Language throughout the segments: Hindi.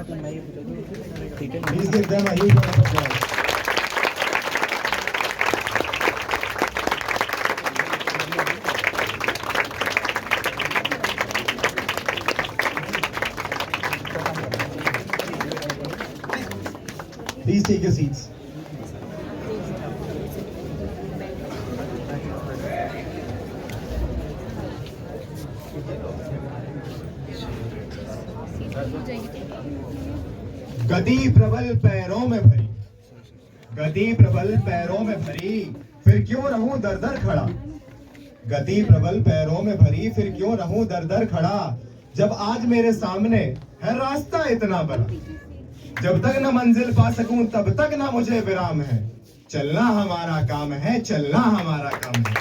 Please give them a huge round of applause. Please take your seats. गति प्रबल पैरों में भरी, गति प्रबल पैरों में भरी, फिर क्यों रहूं दर दर खड़ा। गति प्रबल पैरों में भरी, फिर क्यों रहूं दर दर खड़ा। जब आज मेरे सामने है रास्ता इतना बड़ा, जब तक न मंजिल पा सकूं तब तक ना मुझे विराम है। चलना हमारा काम है, चलना हमारा काम है।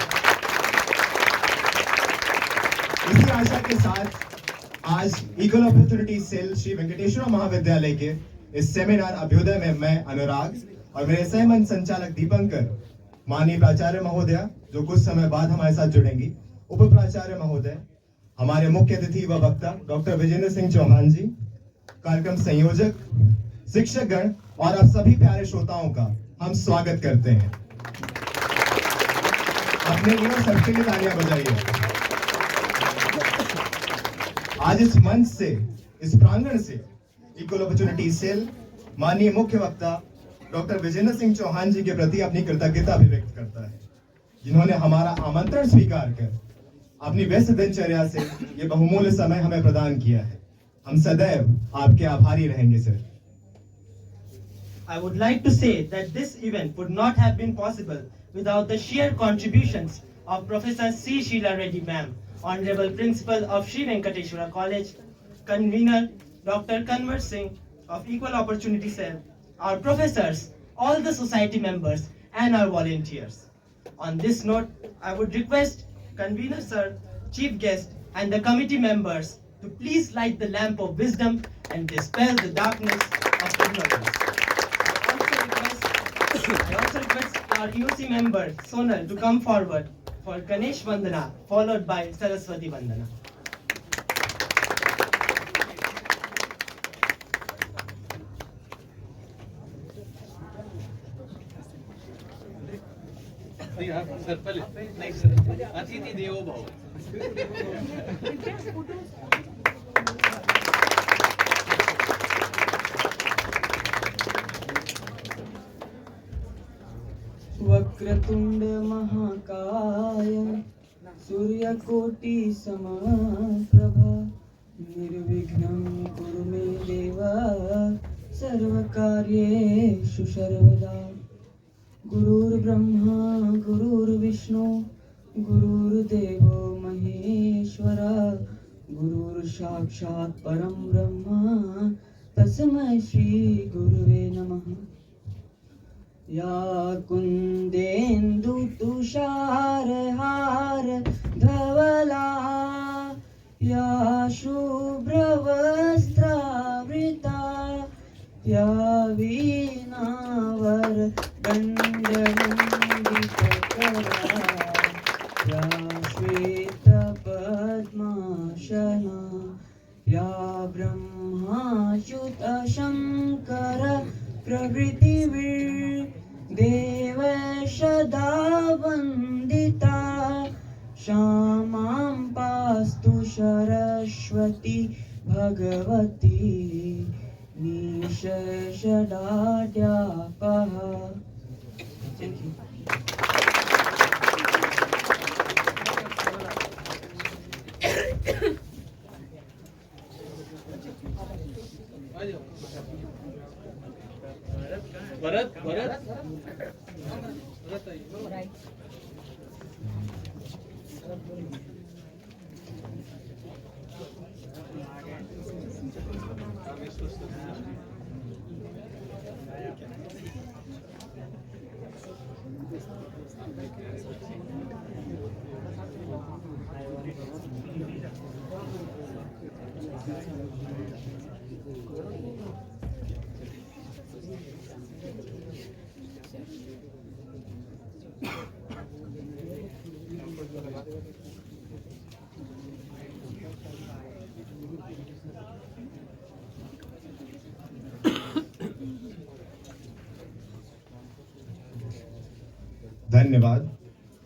इसी आशा के साथ आज equal opportunity cell Shri Venkateswara महाविद्यालय के इस सेमिनार अभ्युदय में मैं अनुराग और मेरे सहमंच संचालक दीपंकर, माननीय प्राचार्य महोदया जो कुछ समय बाद हमारे साथ जुड़ेंगी, उप प्राचार्य महोदय, हमारे मुख्य अतिथि व वक्ता डॉक्टर विजेंद्र सिंह चौहान जी, कार्यक्रम संयोजक, शिक्षकगण और आप सभी प्यारे श्रोताओं का हम स्वागत करते हैं। अपने लिए सबके लिए तालियां बजाइए। आज इस मंच से, इस प्रांगण से इक्वल अपॉर्चुनिटी सेल माननीय मुख्य वक्ता डॉक्टर विजेंद्र सिंह चौहान जी के प्रति अपनी कृतज्ञता अभिव्यक्त करता है, जिन्होंने हमारा आमंत्रण स्वीकार कर अपनी व्यस्त दिनचर्या से ये बहुमूल्य समय हमें प्रदान किया है। हम सदैव आपके आभारी रहेंगे sir. I would like to say that this event would not have been possible without the sheer contributions of Professor C. Sheila Reddy ma'am, Honorable Principal of Sri Venkateshwara College, Convener Dr. Kanwar Singh of Equal Opportunity Cell, our professors, all the society members and our volunteers. On this note, I would request Convener Sir, Chief Guest and the committee members to please light the lamp of wisdom and dispel the darkness of ignorance. I also request our EOC member Sonal to come forward for Ganesh Vandana followed by Saraswati Vandana. Sir पहले नहीं सर अतिथि देवो भव। वक्रतुंड महाकाय सूर्यकोटि समप्रभा निर्विघ्नं कुरु मे देव सर्वकार्येषु सर्वदा। गुरुर्ब्रह्मा गुरुर्विष्णु गुरुर्देवो महेश्वरा गुरुर्साक्षात् परं ब्रह्म तस्मै श्री गुरुवे नमः। या कुन्देन्दु तुषारहार धवला या शुभ्रवस्त्रावृता या वीणावर दण्डमण्डितकरा या श्वेतपद्मासना या ब्रह्माच्युतशङ्कर प्रभृतिर्देव सदा वन्दिता। क्षमां पास्तु सरस्वती भगवती निशेषदाढ्यापः। Thank you. भरत भरत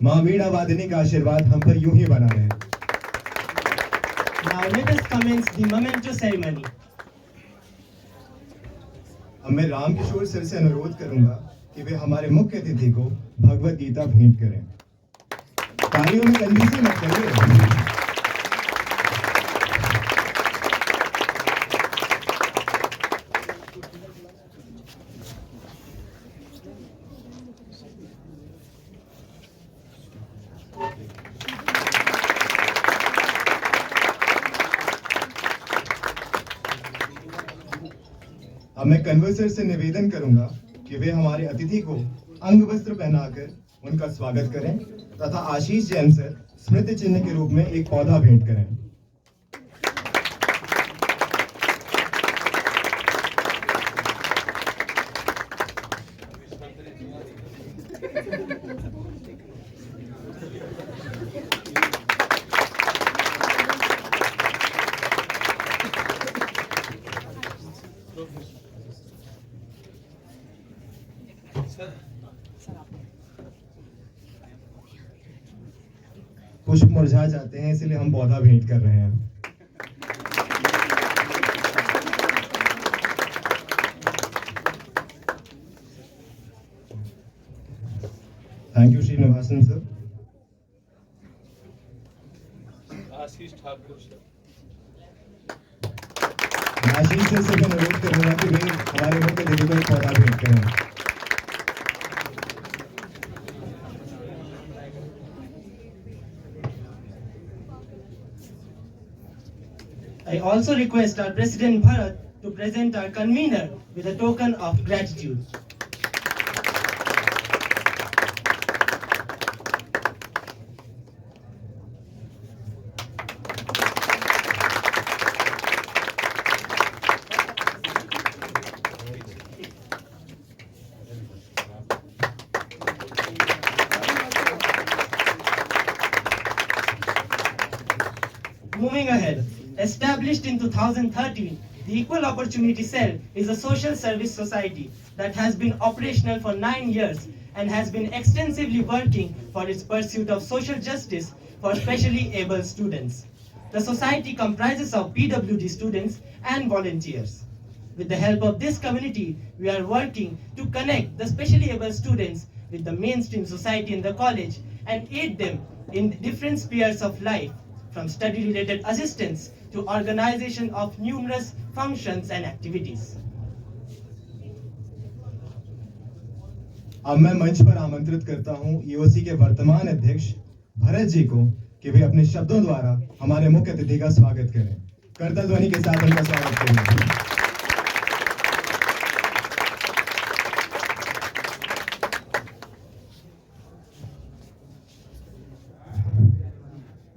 माँ वीणा वादिनी का आशीर्वाद हम पर यूं ही बना रहे। Now let us commence the memento ceremony. अब मैं रामकिशोर सर से अनुरोध करूंगा कि वे हमारे मुख्य अतिथि को भगवत गीता भेंट करें। तालियों में कंजूसी मत करिए। अब मैं कन्वर सर से निवेदन करूंगा कि वे हमारे अतिथि को अंग वस्त्र पहनाकर उनका स्वागत करें तथा आशीष जैन सर स्मृति चिन्ह के रूप में एक पौधा भेंट करें। पुष्प मुरझा जाते हैं, इसलिए हम पौधा भेंट कर रहे हैं। Thank you Srinivasan sir. Ashish Thakur sir. Ashish sir से मैं अनुरोध करूंगा कि वे हमारे मुख्य अतिथि को एक पौधा भेंट करें। I also request our President Bharat to present our convener with a token of gratitude. Moving ahead, established in 2013, the Equal Opportunity Cell is a social service society that has been operational for 9 years and has been extensively working for its pursuit of social justice for specially able students. The society comprises of PWD students and volunteers. With the help of this community, we are working to connect the specially able students with the mainstream society in the college and aid them in different spheres of life, from study-related assistance to organization of numerous functions and activities. अब मैं मंच पर आमंत्रित करता हूं ईओसी के वर्तमान अध्यक्ष भरत जी को कि वे अपने शब्दों द्वारा हमारे मुख्य अतिथि का स्वागत करें। करताल ध्वनि के साथ उनका स्वागत करें।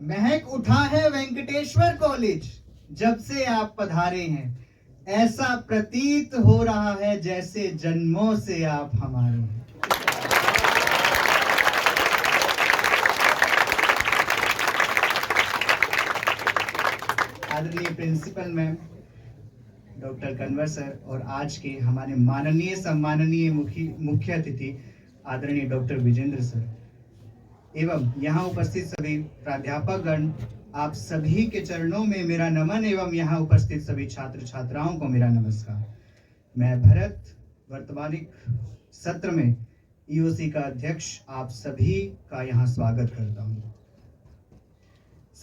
महक उठा है वेंकटेश्वर कॉलेज जब से आप पधारे हैं। ऐसा प्रतीत हो रहा है जैसे जन्मों से आप हमारे हैं। आदरणीय principal ma'am, doctor Kanwar sir और आज के हमारे माननीय सम्माननीय मुख्य अतिथि आदरणीय डॉक्टर विजेंद्र सर एवं यहाँ उपस्थित सभी प्राध्यापकगण, आप सभी के चरणों में मेरा नमन एवं यहाँ उपस्थित सभी छात्र छात्राओं को मेरा नमस्कार। मैं भरत वर्तमानिक सत्र में ईओसी का अध्यक्ष आप सभी का यहाँ स्वागत करता हूँ।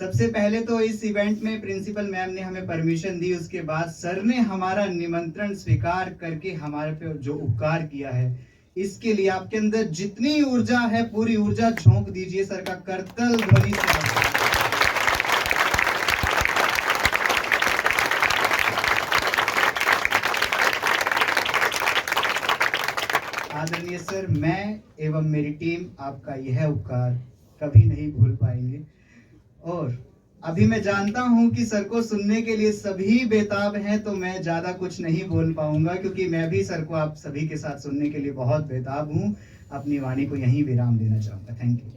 सबसे पहले तो इस इवेंट में प्रिंसिपल मैम ने हमें परमिशन दी, उसके बाद सर ने हमारा निमंत्रण स्वीकार करके हमारे पे जो उपकार किया है, इसके लिए आपके अंदर जितनी ऊर्जा है पूरी ऊर्जा झोंक दीजिए सर का करतल ध्वनि से। आदरणीय सर, मैं एवं मेरी टीम आपका यह उपकार कभी नहीं भूल पाएंगे और अभी मैं जानता हूं कि सर को सुनने के लिए सभी बेताब हैं, तो मैं ज्यादा कुछ नहीं बोल पाऊंगा क्योंकि मैं भी सर को आप सभी के साथ सुनने के लिए बहुत बेताब हूं। अपनी वाणी को यहीं विराम देना चाहूंगा। Thank you.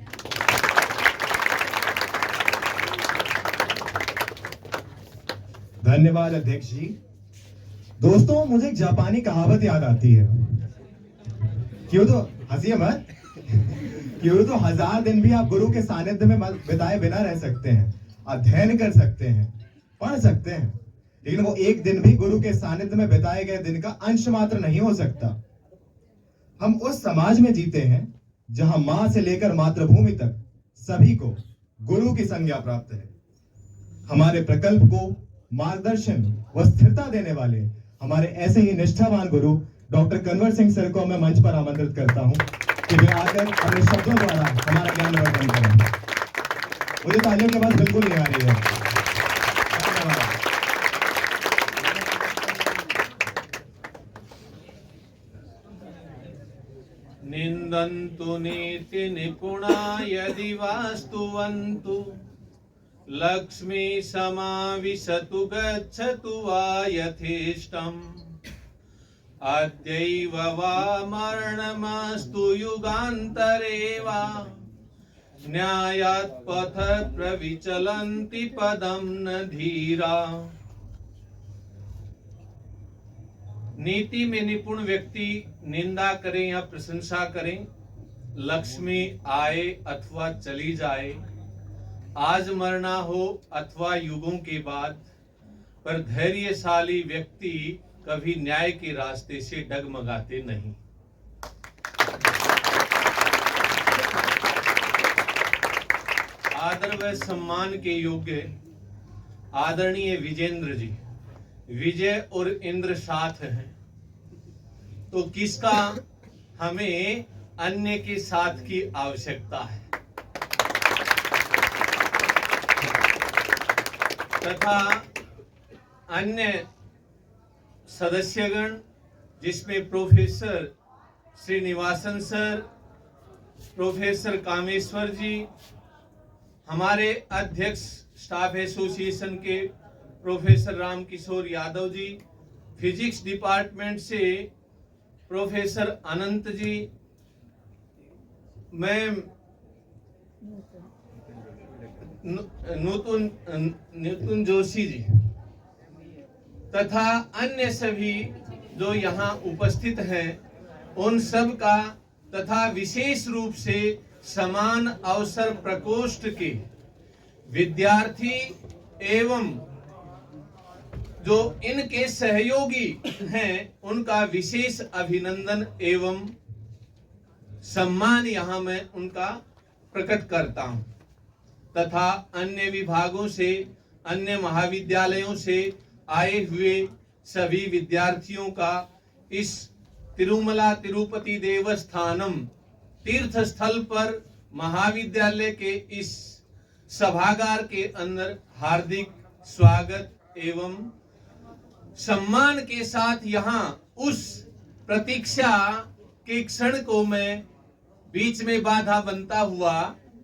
धन्यवाद अध्यक्ष जी। दोस्तों, मुझे एक जापानी कहावत याद आती है। क्यों तो हंसिए मत। कि वो तो 1000 दिन भी आप गुरु के सानिध्य में बिताए बिना रह सकते हैं, अध्ययन कर सकते हैं, पढ़ सकते हैं, लेकिन वो एक दिन भी गुरु के सानिध्य में बिताए गए दिन का अंश मात्र नहीं हो सकता। हम उस समाज में जीते हैं जहां मां से लेकर मातृभूमि तक सभी को गुरु की संज्ञा प्राप्त है। हमारे प्रकल्प को मार्गदर्शन व स्थिरता देने वाले हमारे ऐसे ही निष्ठावान गुरु डॉक्टर कन्वर सिंह सर को मैं मंच पर आमंत्रित करता हूं कि वे आकर अपने शब्दों द्वारा हमारा ज्ञानवर्धन करें। मुझे तालियों के बाद बिल्कुल नहीं आ रही है। धन्यवाद। निंदन्तु नीति निपुणा यदि वास्तुवन्तु लक्ष्मी समाविशतु गच्छतु वा यथेष्टम् अद्यैव वा मरणमस्तु युगान्तरे वा न्यायात् पथत् प्रविचलन्ति पदं न धीरा। नीति में निपुण व्यक्ति निंदा करें या प्रशंसा करें, लक्ष्मी आए अथवा चली जाए, आज मरना हो अथवा युगों के बाद, पर धैर्यशाली व्यक्ति कभी न्याय के रास्ते से डगमगाते नहीं। आदर व सम्मान के योग्य आदरणीय विजेंद्र जी, विजय और इंद्र साथ हैं, तो किसका हमें अन्य के साथ की आवश्यकता है। तथा अन्य सदस्यगण जिसमें professor Srinivasan sir, professor Kameshwar ji, हमारे अध्यक्ष स्टाफ एसोसिएशन के professor Ramkishore Yadav ji, physics department से प्रोफेसर अनंत जी, मैम नूतन जोशी जी, तथा अन्य सभी जो यहाँ उपस्थित हैं, उन सब का तथा विशेष रूप से समान अवसर प्रकोष्ठ के विद्यार्थी एवं जो इनके सहयोगी हैं, उनका विशेष अभिनंदन एवं सम्मान यहाँ मैं उनका प्रकट करता हूँ। तथा अन्य विभागों से, अन्य महाविद्यालयों से आए हुए सभी विद्यार्थियों का इस तिरुमला तिरुपति देवस्थानम तीर्थ स्थल पर महाविद्यालय के इस सभागार के अंदर हार्दिक स्वागत एवं सम्मान के साथ यहाँ उस प्रतीक्षा के क्षण को मैं बीच में बाधा बनता हुआ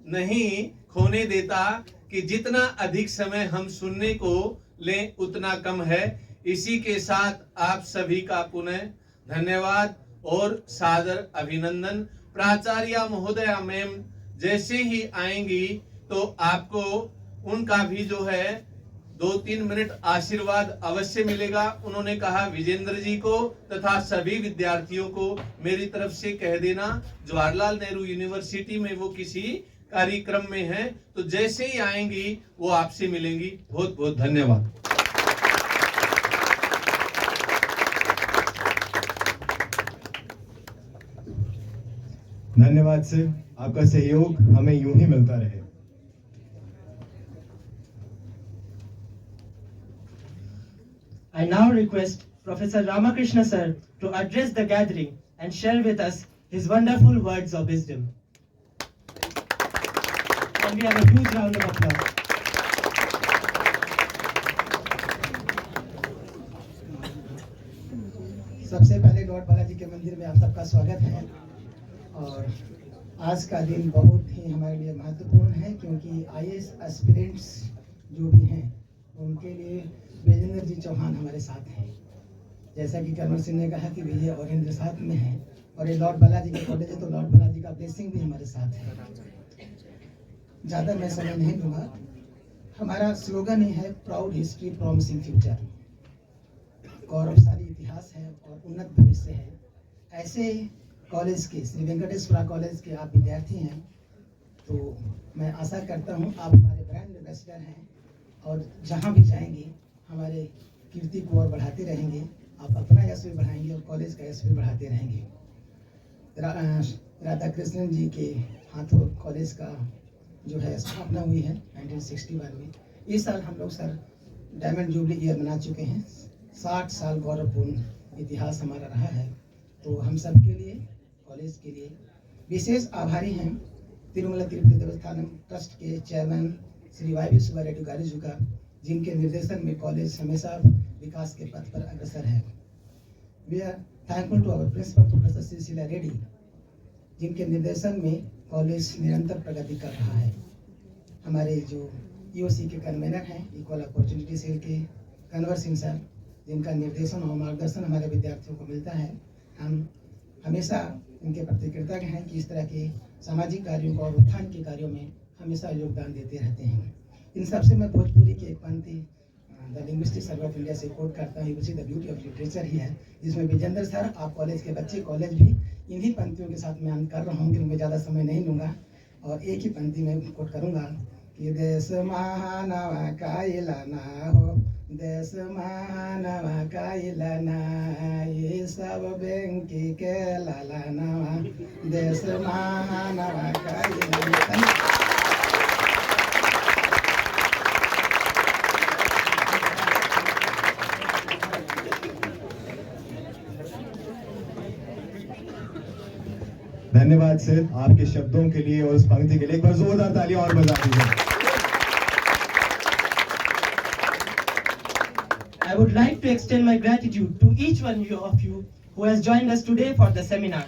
नहीं खोने देता कि जितना अधिक समय हम सुनने को लें उतना कम है। इसी के साथ आप सभी का पुनः धन्यवाद और सादर अभिनंदन। प्राचार्य महोदया मैम जैसे ही आएंगी तो आपको उनका भी जो है 2-3 मिनट आशीर्वाद अवश्य मिलेगा। उन्होंने कहा विजेंद्र जी को तथा सभी विद्यार्थियों को मेरी तरफ से कह देना, जवाहरलाल नेहरू यूनिवर्सिटी में वो किसी कार्यक्रम में हैं, तो जैसे ही आएंगी वो आपसे मिलेंगी। बहुत बहुत धन्यवाद। धन्यवाद सर, आपका सहयोग हमें यूं ही मिलता रहे। I now request Professor Ramakrishna sir to address the gathering and share with us his wonderful words of wisdom. Can we have a huge round of applause? सबसे पहले लॉर्ड बालाजी के मंदिर में आप सबका स्वागत है। और आज का दिन बहुत ही हमारे लिए महत्वपूर्ण है, क्योंकि आईएएस एस्पिरेंट्स जो भी हैं उनके लिए विजेंद्र जी चौहान हमारे साथ हैं। जैसा कि कन्वर सिंह ने कहा कि विजय और इंद्र साथ में हैं, और ये लॉर्ड बालाजी का कॉलेज है तो लॉर्ड बालाजी का ब्लेसिंग भी हमारे साथ है। ज़्यादा मैं समय नहीं दूंगा। हमारा स्लोगन ही है प्राउड हिस्ट्री प्रॉमिसिंग फ्यूचर, गौरवशाली इतिहास है और उन्नत भविष्य है। ऐसे कॉलेज के, श्री वेंकटेश्वरा कॉलेज के आप विद्यार्थी हैं, तो मैं आशा करता हूँ आप हमारे ब्रांड एम्बेसडर हैं और जहाँ भी जाएंगे हमारे कीर्ति को और बढ़ाते रहेंगे। आप अपना यश भी बढ़ाएंगे और कॉलेज का यश भी बढ़ाते रहेंगे। राधा कृष्णन जी के हाथों कॉलेज का जो है स्थापना हुई है 1961 में। इस साल हम लोग सर डायमंड जुबली ईयर मना चुके हैं। 60 साल गौरवपूर्ण इतिहास हमारा रहा है। तो हम सब के लिए, कॉलेज के लिए विशेष आभारी हैं तिरुमला तिरुपति देवस्थानम ट्रस्ट के चेयरमैन श्री वाई विश्वा रेड्डी गारू जी का, जिनके निर्देशन में कॉलेज हमेशा विकास के पथ पर अग्रसर है। We are thankful to our principal professor Shri Sheela Reddy, जिनके निर्देशन में कॉलेज निरंतर प्रगति कर रहा है। हमारे जो ईओसी के कन्वेनर हैं, इक्वल अपॉर्चुनिटी सेल के कन्वर सिंह सर, जिनका निर्देशन और मार्गदर्शन हमारे विद्यार्थियों को मिलता है। हम हमेशा इनके प्रति कृतज्ञ हैं कि इस तरह के सामाजिक कार्यों को और उत्थान के कार्यों में हमेशा योगदान देते रहते हैं। इन सबसे मैं भोजपुरी की एक पंक्ति the linguistic survey of India से कोट करता हूँ, which is the beauty of literature ही है, जिसमें विजेंद्र सर, आप कॉलेज के बच्चे, कॉलेज भी इन्हीं पंक्तियों के साथ मैं अंत कर रहा हूँ, क्योंकि ज़्यादा समय नहीं लूँगा और एक ही पंक्ति में कोट करूँगा कि देश महानवा काइलाना हो, देश महानवा काइलाना, ये सब बेंकी के लालाना, देश महानवा काइलाना। धन्यवाद सर आपके शब्दों के लिए और उस पंक्ति के लिए। एक बार जोरदार तालियां और बजा दीजिए। I would like to extend my gratitude to each one of you who has joined us today for the seminar.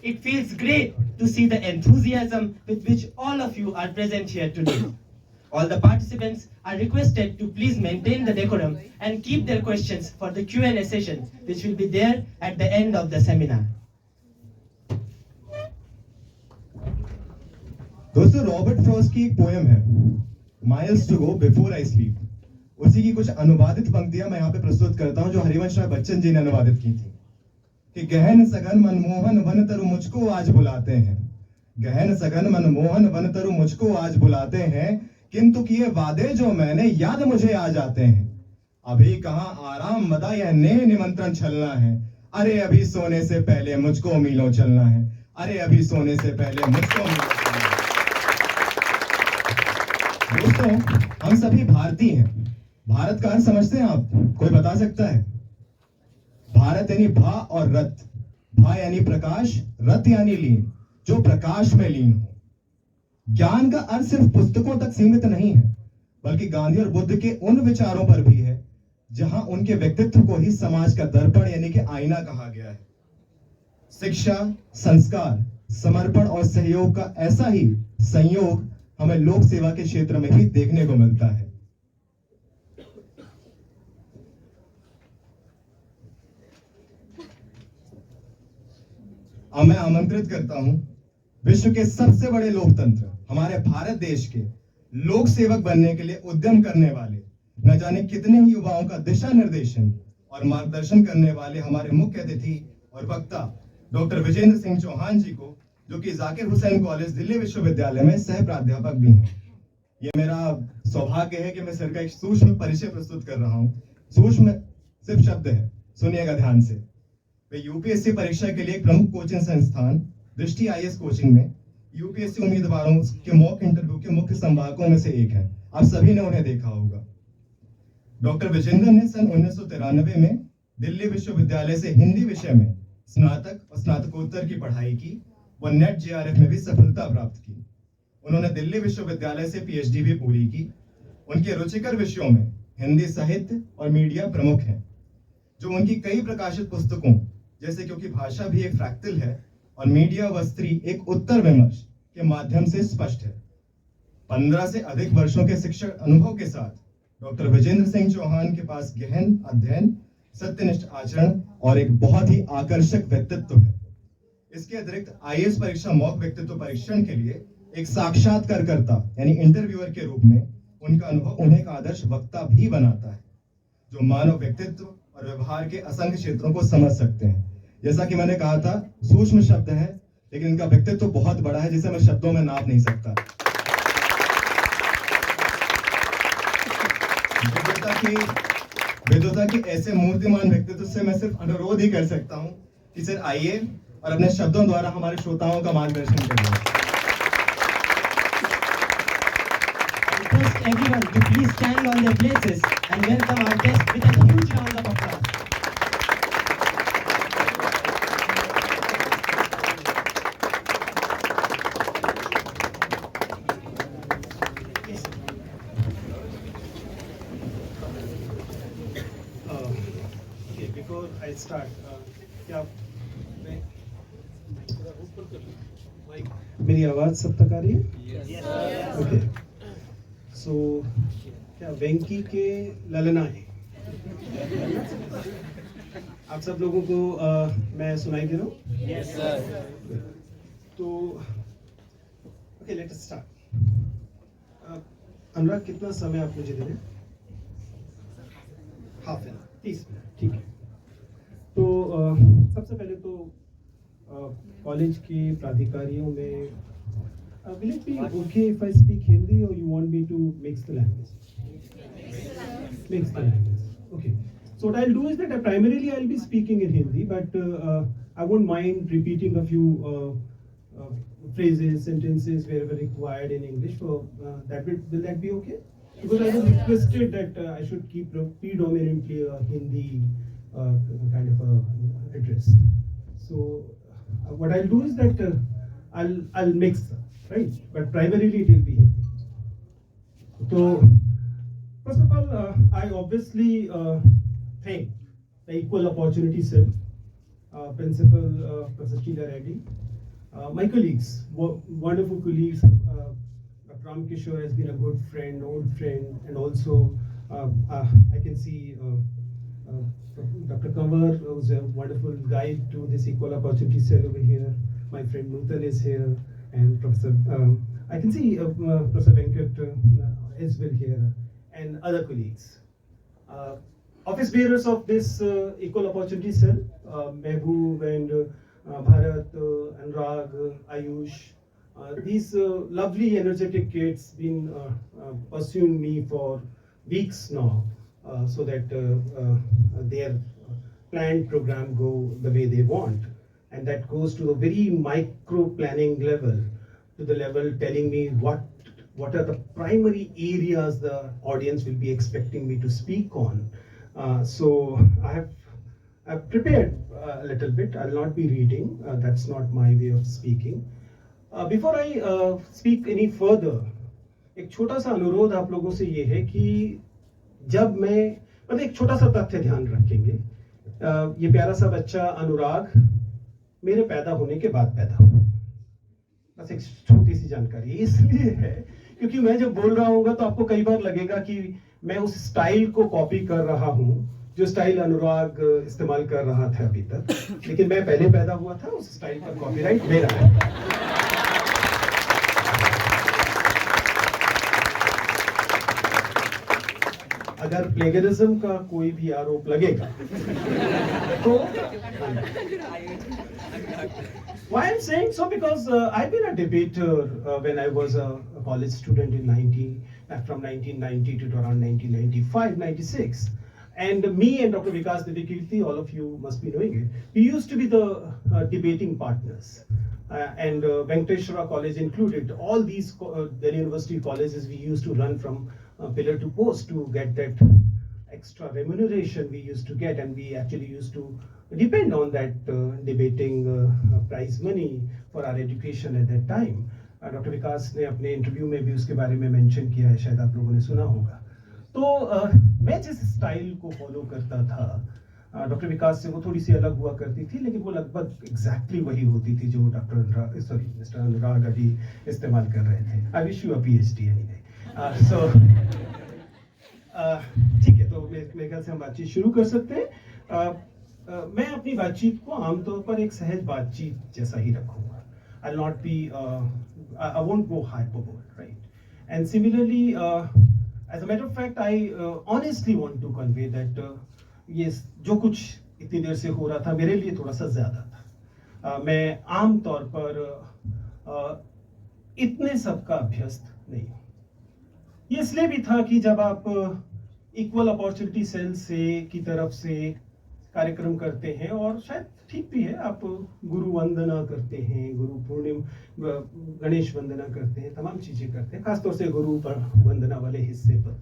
It feels great to see the enthusiasm with which all of you are present here today. All the participants are requested to please maintain the decorum and keep their questions for the Q&A session, which will be there at the end of the seminar. दोस्तों, रॉबर्ट फ्रॉस्ट की एक पोएम है miles to go before I sleep. उसी की कुछ अनुवादित पंक्तियां मैं यहाँ पे प्रस्तुत करता हूँ, जो हरिवंश राय बच्चन जी ने अनुवादित की थी कि गहन सघन मनमोहन वन तरु मुझको आज बुलाते हैं, गहन सघन मनमोहन वन तरु मुझको आज बुलाते हैं, किंतु किए वादे जो मैंने याद मुझे आ जाते हैं। अभी कहाँ आराम मदा यह ने निमंत्रण छलना है, अरे अभी सोने से पहले मुझको मीलों चलना है, अरे अभी सोने से पहले मुझको मीलों चलना है। दोस्तों, हम सभी भारतीय हैं। भारत का अर्थ समझते हैं आप? कोई बता सकता है? भारत यानी भा और रत। भा यानी प्रकाश, रत यानी लीन, जो प्रकाश में लीन हो। ज्ञान का अर्थ सिर्फ पुस्तकों तक सीमित नहीं है, बल्कि गांधी और बुद्ध के उन विचारों पर भी है जहां उनके व्यक्तित्व को ही समाज का दर्पण यानी कि आईना कहा गया है। शिक्षा, संस्कार, समर्पण और सहयोग का ऐसा ही संयोग हमें लोक सेवा के क्षेत्र में भी देखने को मिलता है। अब मैं आमंत्रित करता हूं विश्व के सबसे बड़े लोकतंत्र हमारे भारत देश के लोक सेवक बनने के लिए उद्यम करने वाले, न जाने कितने ही युवाओं का दिशा निर्देशन और मार्गदर्शन करने वाले हमारे मुख्य अतिथि और वक्ता डॉक्टर विजेंद्र सिंह चौहान जी को, जो कि जाकिर हुसैन कॉलेज दिल्ली विश्वविद्यालय में सह प्राध्यापक भी हैं। ये मेरा सौभाग्य है कि मैं सर का एक सूक्ष्म परिचय प्रस्तुत कर रहा हूं। सूक्ष्म सिर्फ शब्द है, सुनिएगा ध्यान से। वे यूपीएससी परीक्षा के लिए एक प्रमुख कोचिंग संस्थान दृष्टि आईएएस कोचिंग में यूपीएससी उम्मीदवारों के मॉक इंटरव्यू के मुख्य संवाहकों में से एक है। आप सभी ने उन्हें देखा होगा। डॉक्टर विजेंद्र ने सन 1993 में दिल्ली विश्वविद्यालय से हिंदी विषय में स्नातक और स्नातकोत्तर की पढ़ाई की। वह नेट जेआरएफ में भी सफलता प्राप्त की। उन्होंने दिल्ली विश्वविद्यालय से पीएचडी भी पूरी की। उनके रुचिकर विषयों में हिंदी साहित्य और मीडिया प्रमुख हैं, जो उनकी कई प्रकाशित पुस्तकों जैसे क्योंकि भाषा भी एक फ्रैक्टल है और मीडिया व स्त्री एक उत्तर विमर्श के माध्यम से स्पष्ट है। 15 से अधिक वर्षों के शिक्षण अनुभव के साथ डॉक्टर विजेंद्र सिंह चौहान के पास गहन अध्ययन, सत्यनिष्ठ आचरण और एक बहुत ही आकर्षक व्यक्तित्व है। इसके अतिरिक्त आईएएस परीक्षा मॉक व्यक्तित्व परीक्षण के लिए एक साक्षात्कारकर्ता यानी इंटरव्यूअर के रूप में उनका अनुभव उन्हें एक आदर्श वक्ता भी बनाता है, जो मानव व्यक्तित्व और व्यवहार के असंख्य क्षेत्रों को समझ सकते हैं। जैसा कि मैंने कहा था, सूक्ष्म शब्द है, लेकिन इनका व्यक्तित्व तो बहुत बड़ा है जिसे मैं शब्दों में नाप नहीं सकता। विद्वता के ऐसे मूर्तिमान व्यक्तित्व से मैं सिर्फ अनुरोध ही कर सकता हूं कि सर आइए और अपने शब्दों द्वारा हमारे श्रोताओं का मार्गदर्शन करिए। Request everyone to please stand on their places and welcome our guest with a huge round of applause. Yes. Okay, before I start, क्या मेरी आवाज सब तक आ रही है? Yes. ओके, सो क्या वेंकी के ललना है? आप सब लोगों को मैं सुनाई दे रहा हूँ? Yes. तो ओके, लेट अस स्टार्ट। अनुराग, कितना समय आप मुझे दे रहे हैं? हाफ एन 30 मिनट, ठीक है। तो सबसे पहले तो कॉलेज के प्राधिकारियों में will it be okay if I speak Hindi or you want me to mix the language? Mix the language. Okay. So what I'll do is that primarily I'll be speaking in Hindi, but I won't mind repeating a few phrases, sentences wherever required in English. For will that be okay? Because I was requested that I should keep predominantly a Hindi kind of address. So what I'll do is that I'll mix, right? But primarily it will be Hindi. So first of all, I obviously thank the Equal Opportunity Cell, Principal Professor Sheila Reddy, my colleagues, wonderful colleagues. Dr. Ram Kishore has been a good friend, old friend, and also I can see Dr. Kanwar, who's a wonderful guide to this Equal Opportunity Cell over here. My friend Nutan is here, and Professor, I can see Professor Venkat is well here, and other colleagues. Office bearers of this Equal Opportunity Cell, Mehboob and Bharat, Anurag, Ayush, these lovely energetic kids been pursuing me for weeks now, so that their planned program go the way they want, and that goes to the very micro planning level, to the level telling me what are the primary areas the audience will be expecting me to speak on. So I've prepared a little bit. I'll not be reading. That's not my way of speaking. Before I speak any further, एक छोटा सा अनुरोध आप लोगों से ये है कि जब मैं मतलब एक छोटा सा तथ्य ध्यान रखेंगे, ये प्यारा सा बच्चा अनुराग मेरे पैदा होने के बाद पैदा हुआ। बस एक छोटी सी जानकारी इसलिए है क्योंकि मैं जब बोल रहा हूँगा तो आपको कई बार लगेगा कि मैं उस स्टाइल को कॉपी कर रहा हूँ जो स्टाइल अनुराग इस्तेमाल कर रहा था अभी तक, लेकिन मैं पहले पैदा हुआ था, उस स्टाइल का कॉपीराइट मेरा है। अगर प्लेगरिज्म का कोई भी आरोप लगेगा तो why I'm saying so, because I've been a debater when I was a college student in from 1990 to around 1995, 96. And me and Dr. Vikas Devikirti, all of you must be knowing it, we used to be the debating partners. And Venkateshwara College included. All these Delhi University colleges we used to run from pillar to post to get that extra remuneration we used to get, and we actually used to depend on that debating prize money for our education at that time. Dr. Vikas ने अपने इंटरव्यू में भी उसके बारे में मेंशन किया है, शायद आप लोगों ने सुना होगा। तो मैं जिस स्टाइल को फॉलो करता था, डॉक्टर विकास से वो थोड़ी सी अलग हुआ करती थी, लेकिन वो लगभग एग्जैक्टली वही होती थी जो मिस्टर अनुराग अभी इस्तेमाल कर रहे थे। I wish you a PhD anyway. So ठीक है, तो मेरे ख्याल से हम बातचीत शुरू कर सकते हैं। मैं अपनी बातचीत को आमतौर पर एक सहज बातचीत जैसा ही रखूंगा। I'll not be, I won't go hyperbole, right? And similarly, as a matter of fact, I honestly want to convey that yes, जो कुछ इतनी देर से हो रहा था मेरे लिए थोड़ा सा ज्यादा था। मैं आम तौर पर इतने सबका अभ्यस्त नहीं हूं। ये इसलिए भी था कि जब आप इक्वल अपॉर्चुनिटी सेल से की तरफ से कार्यक्रम करते हैं, और शायद ठीक भी है, आप गुरु वंदना करते हैं, गुरु पूर्णिमा, गणेश वंदना करते हैं, तमाम चीजें करते हैं, खासतौर से गुरु पर वंदना वाले हिस्से पर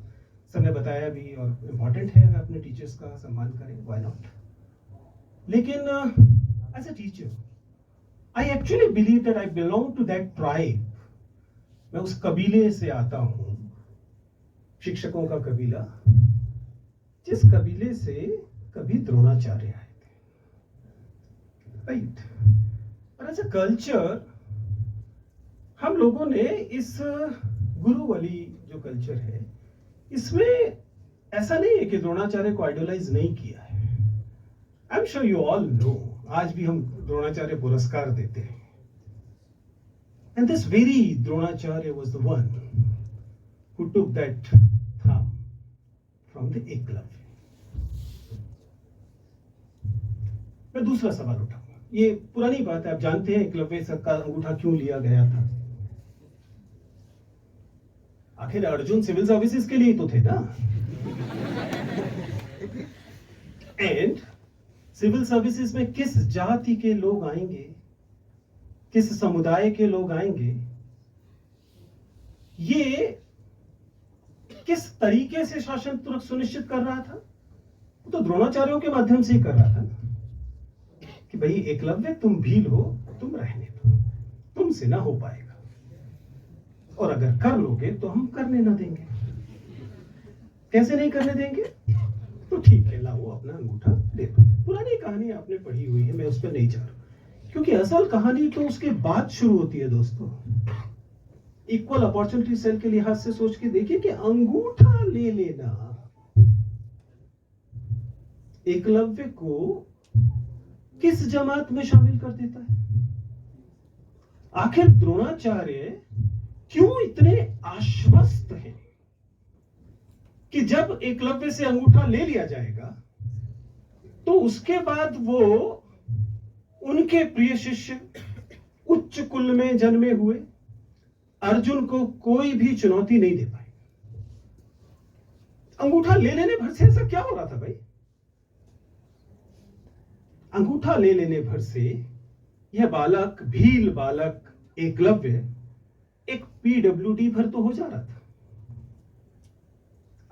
सबने बताया भी, और इम्पोर्टेंट है, अगर अपने टीचर्स का सम्मान करें, व्हाई नॉट। लेकिन as a teacher I actually believe that I belong to that tribe. मैं उस कबीले से आता हूं, शिक्षकों का कबीला, जिस कबीले से कभी द्रोणाचार्य आए थे, राइट। और एज अ कल्चर हम लोगों ने इस गुरु वाली जो कल्चर है, इसमें ऐसा नहीं है कि द्रोणाचार्य को आइडलाइज नहीं किया है। I am sure you all know, आज भी हम द्रोणाचार्य पुरस्कार देते हैं, and this very Dronacharya was the one who took that thumb from the Eklavya. मैं दूसरा सवाल उठाऊंगा। ये पुरानी बात है, आप जानते हैं एकलव्य का अंगूठा क्यों लिया गया था। आखिर अर्जुन सिविल सर्विसेज के लिए तो थे ना, एंड सिविल सर्विसेज में किस जाति के लोग आएंगे, किस समुदाय के लोग आएंगे, ये किस तरीके से शासन तुरंत सुनिश्चित कर रहा था, वो तो द्रोणाचार्यों के माध्यम से ही कर रहा था कि भाई एकलव्य तुम भील हो, तुम रहने दो, तुमसे ना हो पाएगा, और अगर कर लोगे तो हम करने ना देंगे। कैसे नहीं करने देंगे? तो ठीक है, लाओ अपना अंगूठा दे दो। पुरानी कहानी आपने पढ़ी हुई है, मैं उस पर नहीं जा रहा, क्योंकि असल कहानी तो उसके बाद शुरू होती है दोस्तों। इक्वल अपॉर्चुनिटी सेल के लिहाज से सोच के देखिए कि अंगूठा ले लेना एकलव्य को किस जमात में शामिल कर देता है। आखिर द्रोणाचार्य क्यों इतने आश्वस्त हैं कि जब एकलव्य से अंगूठा ले लिया जाएगा तो उसके बाद वो उनके प्रिय शिष्य, उच्च कुल में जन्मे हुए अर्जुन को कोई भी चुनौती नहीं दे पाए। अंगूठा ले लेने भर से ऐसा क्या हो रहा था भाई? अंगूठा ले लेने भर से यह बालक, भील बालक एकलव्य एक पीडब्ल्यूडी भर तो हो जा रहा था।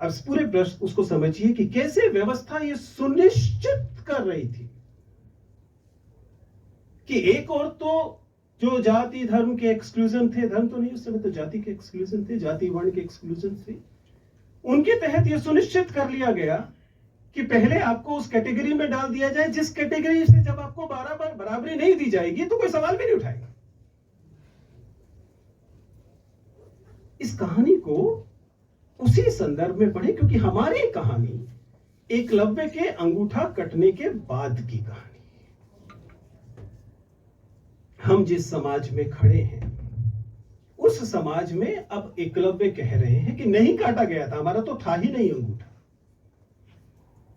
अब पूरे प्रश्न उसको समझिए कि कैसे व्यवस्था यह सुनिश्चित कर रही थी कि एक और तो जो जाति धर्म के एक्सक्लूजन थे, धर्म तो नहीं उस समय, तो जाति के एक्सक्लूजन थे, जाति वर्ण के एक्सक्लूजन थे, उनके तहत यह सुनिश्चित कर लिया गया कि पहले आपको उस कैटेगरी में डाल दिया जाए जिस कैटेगरी से जब आपको बराबरी नहीं दी जाएगी तो कोई सवाल भी नहीं उठाएगा। इस कहानी को उसी संदर्भ में पढ़े, क्योंकि हमारी कहानी एकलव्य के अंगूठा कटने के बाद की कहानी। हम जिस समाज में खड़े हैं उस समाज में अब एकलव्य कह रहे हैं कि नहीं काटा गया था, हमारा तो था ही नहीं अंगूठा,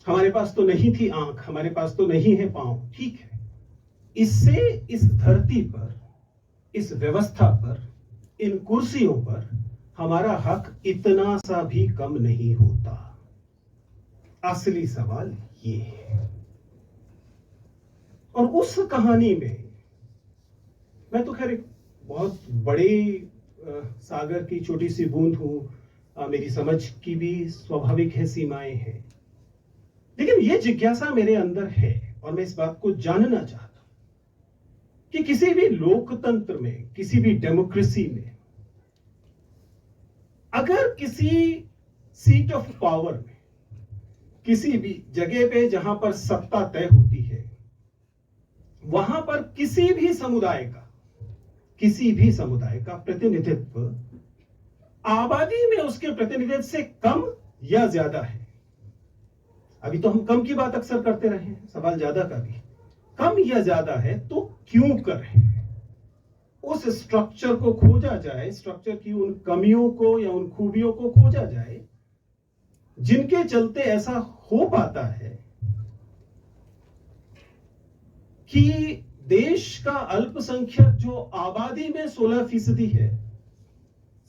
हमारे पास तो नहीं थी आंख, हमारे पास तो नहीं है पांव। ठीक है, इससे इस धरती पर, इस व्यवस्था पर, इन कुर्सियों पर हमारा हक इतना सा भी कम नहीं होता। असली सवाल ये है। और उस कहानी में मैं तो खैर एक बहुत बड़े सागर की छोटी सी बूंद हूं, मेरी समझ की भी स्वाभाविक है सीमाएं हैं, लेकिन यह जिज्ञासा मेरे अंदर है और मैं इस बात को जानना चाहता हूं कि किसी भी लोकतंत्र में, किसी भी डेमोक्रेसी में, अगर किसी सीट ऑफ पावर में, किसी भी जगह पे जहां पर सत्ता तय होती है, वहां पर किसी भी समुदाय का प्रतिनिधित्व आबादी में उसके प्रतिनिधित्व से कम या ज्यादा है। अभी तो हम कम की बात अक्सर करते रहे हैं, सवाल ज्यादा का भी। कम या ज्यादा है तो क्यों करें? उस स्ट्रक्चर को खोजा जाए, स्ट्रक्चर की उन कमियों को या उन खूबियों को खोजा जाए जिनके चलते ऐसा हो पाता है। कि देश का अल्पसंख्यक जो आबादी में 16% है,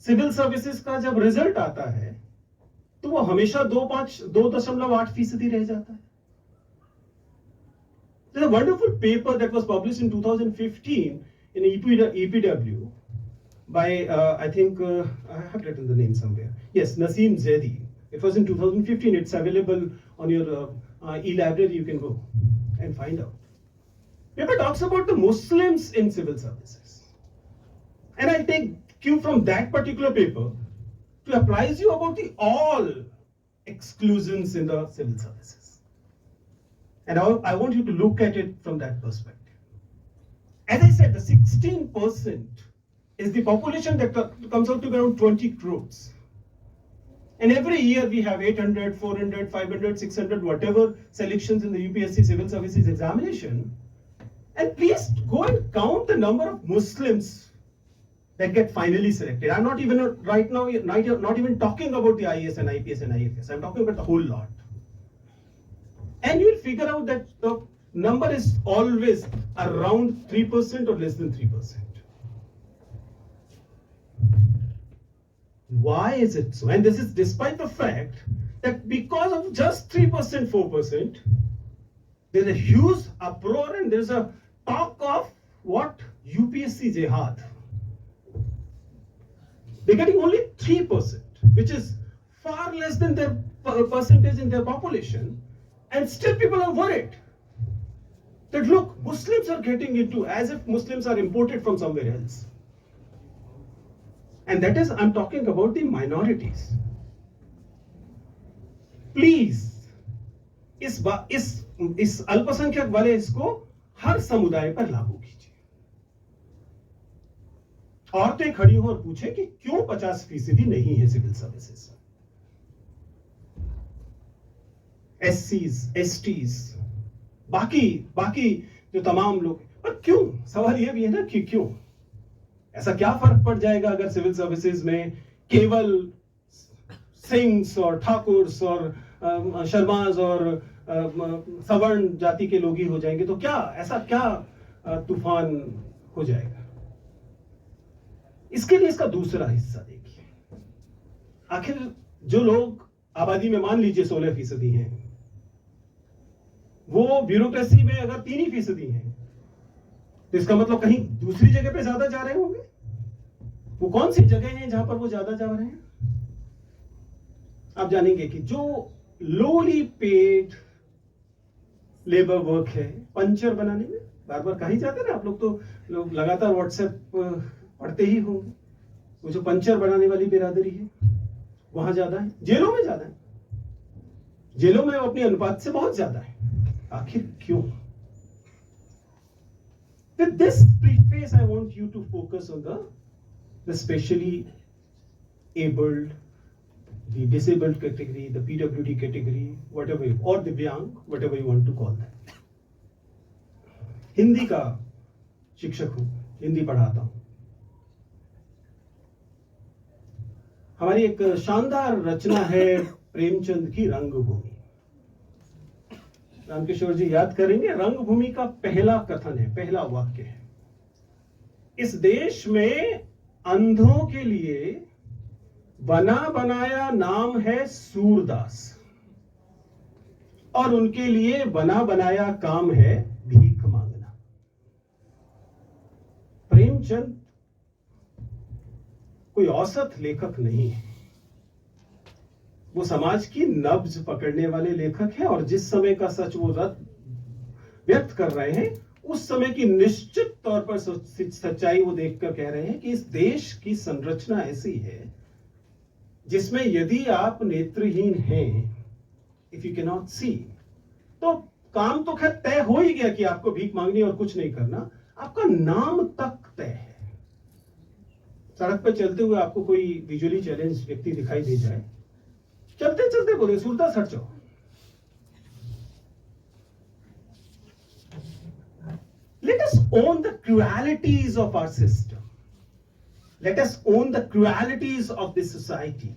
सिविल सर्विसेज का जब रिजल्ट आता है तो वो हमेशा 2.8% रह जाता है. There's a wonderful paper that was published in 2015 in EPW by I think I have written the name somewhere. Yes, Naseem Zaidi. It was in 2015. It's available on your e-library. You can go and find out. Paper talks about the Muslims in civil services, and I'll take cue from that particular paper to apprise you about the all exclusions in the civil services. And I want you to look at it from that perspective. As I said, the 16% is the population that comes out to around 20 crores. And every year we have 800, 400, 500, 600, whatever selections in the UPSC Civil Services examination. And please go and count the number of Muslims that get finally selected. I'm not even right now, not even talking about the IAS and IPS and IFS. I'm talking about the whole lot. And you'll figure out that the number is always around 3% or less than 3%. Why is it so? And this is despite the fact that because of just 3%, 4%, there's a huge uproar and there's a talk of what? UPSC jihad. They're getting only 3%, which is far less than their percentage in their population. And still people are worried that look, Muslims are getting into, as if Muslims are imported from somewhere else. And that is, I'm talking about the minorities. Please, इस अल्पसंख्यक वाले इसको हर समुदाय पर लागू कीजिए. औरतें खड़ी हो और पूछे कि क्यों 50% नहीं है सिविल सर्विसेज. SCs, STs, बाकी जो तमाम लोग, पर क्यों? सवाल ये भी है ना कि क्यों? ऐसा क्या फर्क पड़ जाएगा अगर सिविल सर्विसेज में केवल सिंह्स और ठाकुर्स और शर्माज और सवर्ण जाति के लोग ही हो जाएंगे? तो क्या ऐसा क्या तूफान हो जाएगा? इसके लिए इसका दूसरा हिस्सा देखिए. आखिर जो लोग आबादी में मान लीजिए 16% हैं, वो ब्यूरोक्रेसी में अगर 3% हैं, तो इसका मतलब कहीं दूसरी जगह पे ज्यादा जा रहे होंगे. वो कौन सी जगह है जहां पर वो ज्यादा जा रहे हैं? आप जानेंगे कि जो लोली पेड लेबर वर्क है, पंचर बनाने में बार बार कहीं जाते हैं ना आप लोग, तो लोग लगातार व्हाट्सएप पढ़ते ही होंगे. वो जो पंचर बनाने वाली बिरादरी है वहां ज्यादा है, जेलों में ज्यादा है, जेलों में अपनी अनुपात से बहुत ज्यादा है. आखिर क्यों? With this preface, I want you to focus on the specially abled, the disabled category, the PWD category, whatever, or Divyang, whatever you want to call that. Hindi का शिक्षक हूं, हिंदी पढ़ाता हूं. हमारी एक शानदार रचना है प्रेमचंद की रंगभूमि. रामकिशोर जी याद करेंगे, रंगभूमि का पहला कथन है, पहला वाक्य है, इस देश में अंधों के लिए बना बनाया नाम है सूरदास और उनके लिए बना बनाया काम है भीख मांगना. प्रेमचंद कोई औसत लेखक नहीं है, वो समाज की नब्ज पकड़ने वाले लेखक हैं और जिस समय का सच वो व्यक्त कर रहे हैं, उस समय की निश्चित तौर पर सच्चाई वो देखकर कह रहे हैं कि इस देश की संरचना ऐसी है जिसमें यदि आप नेत्रहीन हैं, इफ यू कैन नॉट सी, तो काम तो खैर तय हो ही गया कि आपको भीख मांगनी और कुछ नहीं करना, आपका नाम तक तय है. सड़क पर चलते हुए आपको कोई विजुअली चैलेंज व्यक्ति दिखाई दे जाए, चलते चलते बोले सूरदास हट जाओ. Let us own the cruelties of our system. Let us own the cruelties of this society.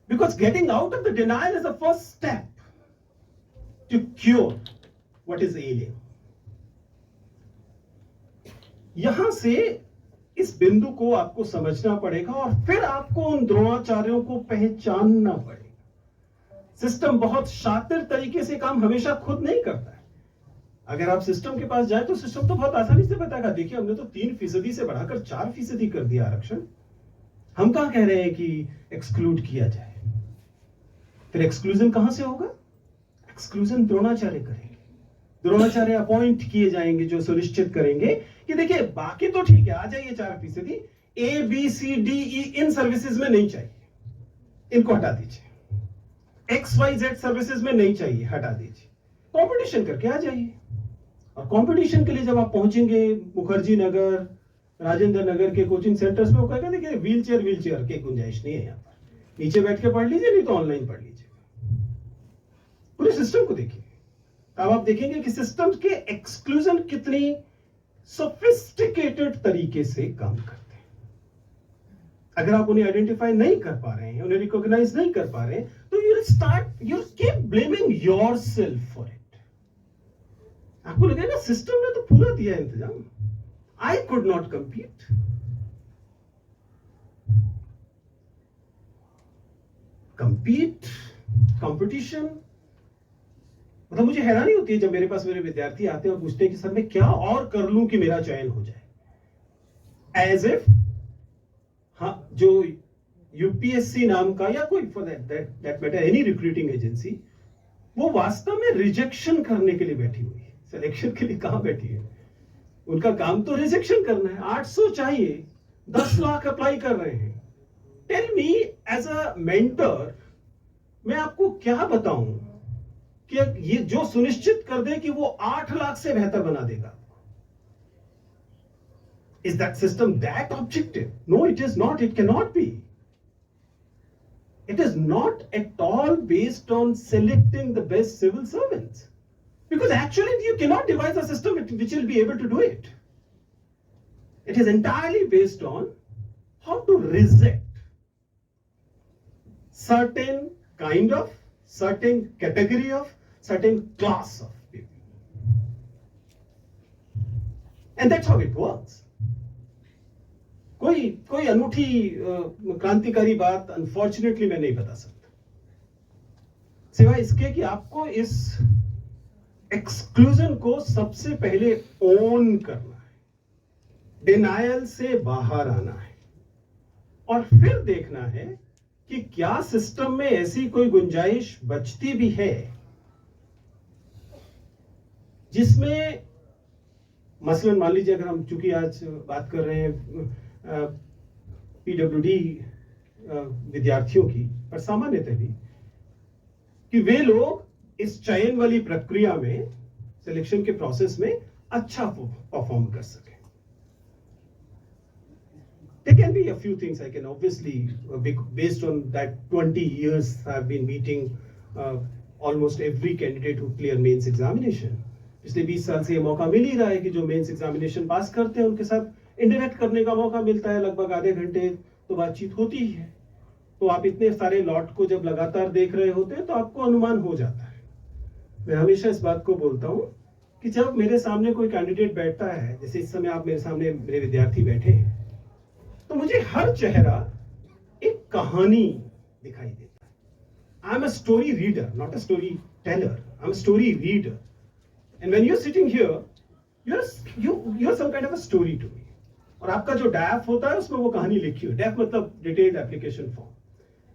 Because getting out of the denial is the first step to cure what is ailing. यहां से इस बिंदु को आपको समझना पड़ेगा और फिर आपको उन द्रोणाचार्यों को पहचानना पड़ेगा। सिस्टम बहुत शातिर तरीके से काम हमेशा खुद नहीं करता है। अगर आप सिस्टम के पास जाए तो सिस्टम तो बहुत आसानी से बताएगा, देखिए हमने तो 3% से बढ़ाकर 4% कर दिया आरक्षण, हम कहां कह रहे हैं कि एक्सक्लूड किया जाए। फिर एक्सक्लूजन कहां से होगा? एक्सक्लूजन द्रोणाचार्य करेंगे, द्रोणाचार्य अपॉइंट किए जाएंगे जो सुनिश्चित करेंगे कि देखिए बाकी तो ठीक है, आ जाइए 4%, ABCDE इन सर्विसेज में नहीं चाहिए, इनको हटा दीजिए, XYZ सर्विसेज में नहीं चाहिए, हटा दीजिए, कंपटीशन करके आ जाइए। और कंपटीशन के लिए जब आप पहुंचेंगे मुखर्जी नगर, राजेंद्र नगर के कोचिंग सेंटर्स में, वो कहेगा देखिए व्हील चेयर की गुंजाइश नहीं है, यहाँ पर नीचे बैठ के पढ़ लीजिए, नहीं तो ऑनलाइन पढ़ लीजिए। पूरे सिस्टम को देखिए, अब आप देखेंगे कि सिस्टम के एक्सक्लूजन कितनी सोफिस्टिकेटेड तरीके से काम करते हैं। अगर आप उन्हें आइडेंटिफाई नहीं कर पा रहे हैं, उन्हें रिकॉग्नाइज नहीं कर पा रहे हैं, तो you keep blaming yourself for it. आपको लगेगा सिस्टम ने तो पूरा दिया इंतजाम, I could not compete. Competition, मतलब मुझे हैरानी होती है जब मेरे पास मेरे विद्यार्थी आते हैं और पूछते हैं कि सर मैं क्या और कर लूं कि मेरा चयन हो जाए। एज इफ हाँ, जो यूपीएससी नाम का या कोई for that matter any recruiting agency, वो वास्तव में रिजेक्शन करने के लिए बैठी हुई है, सिलेक्शन के लिए कहां बैठी है। उनका काम तो रिजेक्शन करना है। 800 चाहिए, 10 लाख अप्लाई कर रहे हैं। Tell me as a mentor, मैं आपको क्या बताऊं कि ये जो सुनिश्चित कर दे कि वो 8 लाख से बेहतर बना देगा। Is that system that objective? No, it is not. It cannot be. It is not at all based on selecting the best civil servants. Because actually you cannot devise a system which will be able to do it. It is entirely based on how to reject certain kind of, certain category of, certain class of people. And that's how it works. कोई अनूठी क्रांतिकारी बात अनफॉर्चुनेटली मैं नहीं बता सकता, सिवाय इसके कि आपको इस एक्सक्लूजन को सबसे पहले ओन करना है, डिनायल से बाहर आना है, और फिर देखना है कि क्या सिस्टम में ऐसी कोई गुंजाइश बचती भी है जिसमें, मसलन मान लीजिए अगर हम चूंकि आज बात कर रहे हैं पीडब्ल्यूडी विद्यार्थियों की, पर सामान्यतः भी, कि वे लोग इस चयन वाली प्रक्रिया में, सिलेक्शन के प्रोसेस में अच्छा परफॉर्म कर सके। There can be a few things I can obviously, based on that 20 years I've been meeting almost every candidate who clear mains examination. पिछले 20 साल से ये मौका मिल ही रहा है कि जो मेंस एग्जामिनेशन पास करते हैं उनके साथ इंटरेक्ट करने का मौका मिलता है, लगभग आधे घंटे तो बातचीत होती ही है। तो आप इतने सारे लॉट को जब लगातार देख रहे होते हैं तो आपको अनुमान हो जाता है। मैं हमेशा इस बात को बोलता हूं कि जब मेरे सामने कोई कैंडिडेट बैठता है, जैसे इस समय आप मेरे सामने मेरे विद्यार्थी बैठे हैं, तो मुझे हर चेहरा एक कहानी दिखाई देता है। I am a story reader, not a story teller, I am a story reader. And when you are sitting here, you are some kind of a story to me. और आपका जो डैफ होता है उसमें वो कहानी लिखी हो। डैफ मतलब डिटेल्ड एप्लीकेशन फॉर्म।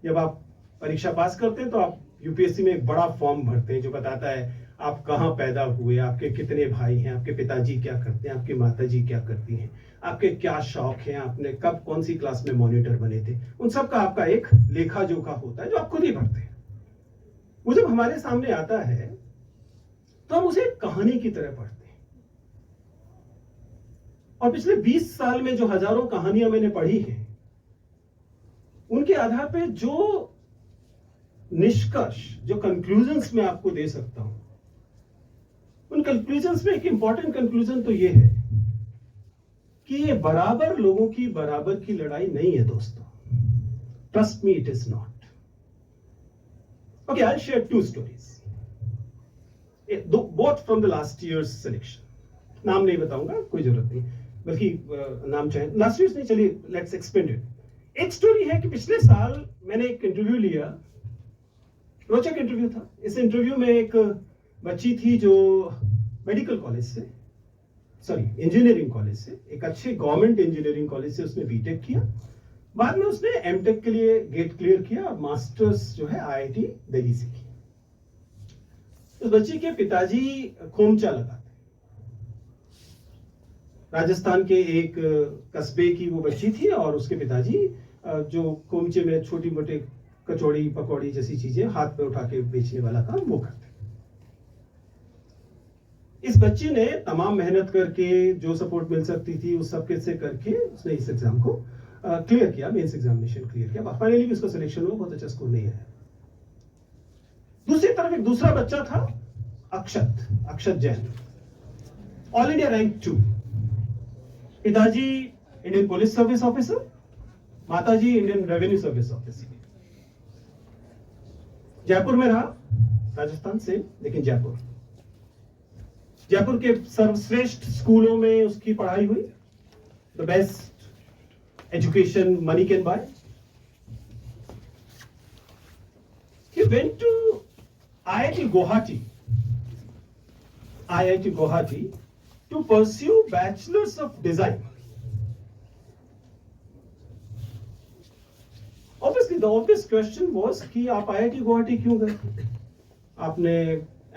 जब आप परीक्षा पास करते हैं तो आप यूपीएससी में एक बड़ा फॉर्म भरते हैं जो बताता है आप कहाँ पैदा हुए, आपके कितने भाई हैं, आपके पिताजी क्या करते हैं, आपकी माताजी क्या करती हैं, आपके क्या शौक हैं, आपने कब कौन सी क्लास में मॉनिटर बने थे, उन सब का आपका एक लेखा जोखा होता है जो आप खुद ही भरते हैं। वो जब हमारे सामने आता है तो हम उसे कहानी की तरह पढ़ते हैं। और पिछले 20 साल में जो हजारों कहानियां मैंने पढ़ी हैं, उनके आधार पे जो निष्कर्ष, जो कंक्लूजन्स मैं आपको दे सकता हूं, उन कंक्लूजन्स में एक इंपॉर्टेंट कंक्लूजन तो ये है कि ये बराबर लोगों की बराबर की लड़ाई नहीं है दोस्तों। Trust me, it is not. Okay, I will share 2 stories, both from the last years selection. नाम नहीं बताऊंगा, कोई जरूरत नहीं। बल्कि नाम चाहे लास्ट न्यूज नहीं, चलिए लेट्स एक्सपेंड इट। एक स्टोरी है कि पिछले साल मैंने एक इंटरव्यू लिया, रोचक इंटरव्यू था। इस इंटरव्यू में एक बच्ची थी जो मेडिकल कॉलेज से, सॉरी इंजीनियरिंग कॉलेज से, एक अच्छे गवर्नमेंट इंजीनियरिंग कॉलेज से उसने बीटेक किया, बाद में उसने एमटेक के लिए गेट क्लियर किया और मास्टर्स जो है आईआईटी दिल्ली से किया। उस बच्ची के पिताजी खोमचा लगाते, राजस्थान के एक कस्बे की वो बच्ची थी और उसके पिताजी जो खोमचे में छोटी मोटी कचौड़ी पकौड़ी जैसी चीजें हाथ पे उठा के बेचने वाला काम वो करते। इस बच्ची ने तमाम मेहनत करके जो सपोर्ट मिल सकती थी उस सब से करके उसने इस एग्जाम को क्लियर किया, मेंस एग्जामिनेशन क्लियर किया। फाइनली भी उसका सिलेक्शन हुआ, बहुत अच्छा स्कोर नहीं आया। दूसरी तरफ एक दूसरा बच्चा था, अक्षत जैन, ऑल इंडिया रैंक 2। पिताजी इंडियन पुलिस सर्विस ऑफिसर, माताजी Indian revenue service officer. Jaipur में रहा, राजस्थान से, लेकिन जयपुर के सर्वश्रेष्ठ स्कूलों में उसकी पढ़ाई हुई, the best education money can buy. He went to IIT Guwahati to pursue Bachelors of Design. Obviously, the obvious question was कि आप IIT गुवाहाटी क्यों गए? आपने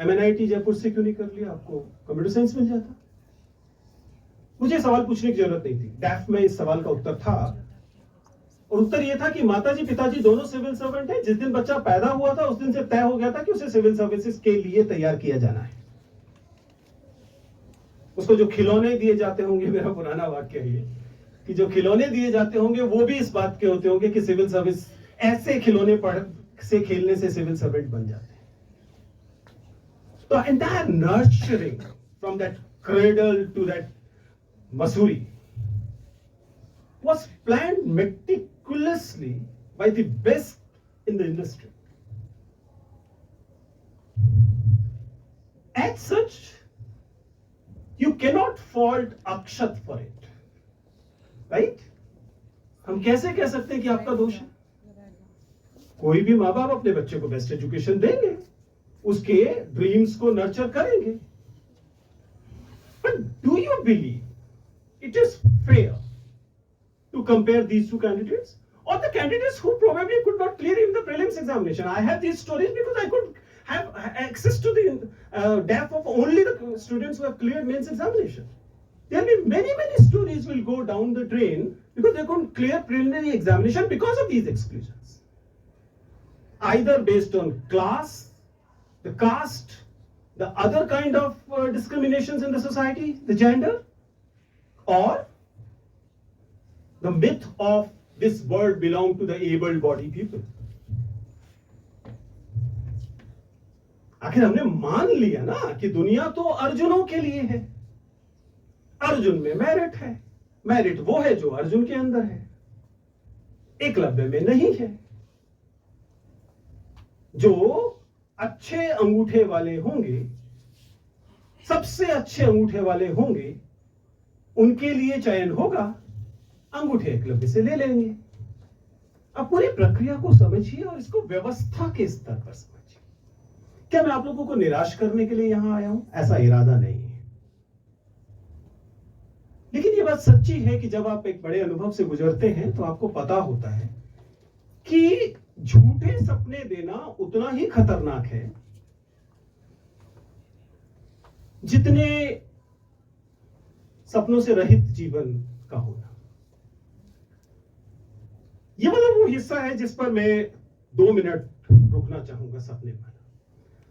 MNIT जयपुर से क्यों नहीं कर लिया? आपको कंप्यूटर साइंस मिल जाता। मुझे सवाल पूछने की जरूरत नहीं थी, डैफ में इस सवाल का उत्तर था, और उत्तर यह था कि माताजी पिताजी दोनों सिविल सर्वेंट हैं। जिस दिन बच्चा पैदा हुआ था उस दिन से तय हो गया था कि उसे सिविल सर्विसेज के लिए तैयार किया जाना है। उसको जो खिलौने दिए जाते होंगे, मेरा पुराना वाक्य है ये, कि जो खिलौने दिए जाते होंगे वो भी इस बात के होते होंगे कि सिविल सर्विस, ऐसे खिलौने से खेलने से सिविल सर्वेंट बन जाते हैं। तो entire nurturing from that cradle to that Mussoorie was planned meticulously by the best in the industry. As such, you cannot fault Akshat for it, right? हम कैसे कह सकते हैं कि आपका दोष है? कोई भी माँ बाप अपने बच्चे को बेस्ट एजुकेशन देंगे, उसके ड्रीम्स को नर्चर करेंगे, but do you believe it is fair to compare these two candidates, or the candidates who probably could not clear in the prelims examination? I have these stories because I could have access to the DAF of only the students who have cleared mains examination. There will be many stories will go down the drain because they couldn't clear preliminary examination because of these exclusions, either based on class, the caste, the other kind of discriminations in the society, the gender, or the myth of this world belong to the able-bodied people. आखिर हमने मान लिया ना कि दुनिया तो अर्जुनों के लिए है, अर्जुन में मेरिट है, मेरिट वो है जो अर्जुन के अंदर है, एकलव्य में नहीं है। जो अच्छे अंगूठे वाले होंगे, सबसे अच्छे अंगूठे वाले होंगे, उनके लिए चयन होगा, अंगूठे एकलव्य से ले लेंगे। अब पूरी प्रक्रिया को समझिए और इसको व्यवस्था के स्तर पर समझिए। क्या मैं आप लोगों को निराश करने के लिए यहां आया हूं? ऐसा इरादा नहीं है, लेकिन ये बात सच्ची है कि जब आप एक बड़े अनुभव से गुजरते हैं तो आपको पता होता है कि झूठे सपने देना उतना ही खतरनाक है जितने सपनों से रहित जीवन का होना। ये मतलब वो हिस्सा है जिस पर मैं 2 मिनट रुकना चाहूंगा सपने पर।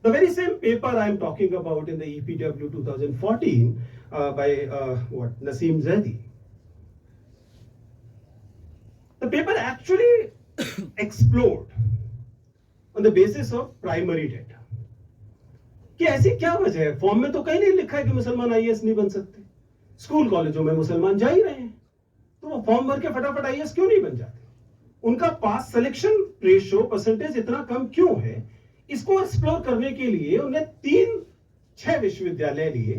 The very same paper I am talking about in the EPW 2014 by Naseem Zaidi. The paper actually explored on the basis of primary data. कि ऐसी क्या वजह है? फॉर्म में तो कहीं नहीं लिखा है कि मुसलमान आईएएस नहीं बन सकते। स्कूल कॉलेजों में मुसलमान जा ही रहे हैं, तो वो फॉर्म भर के फटाफट आईएएस क्यों नहीं बन जाते? उनका पास सिलेक्शन रेशियो परसेंटेज इतना कम क्यों है? इसको एक्सप्लोर करने के लिए उन्हें 3-6 विश्वविद्यालय लिए,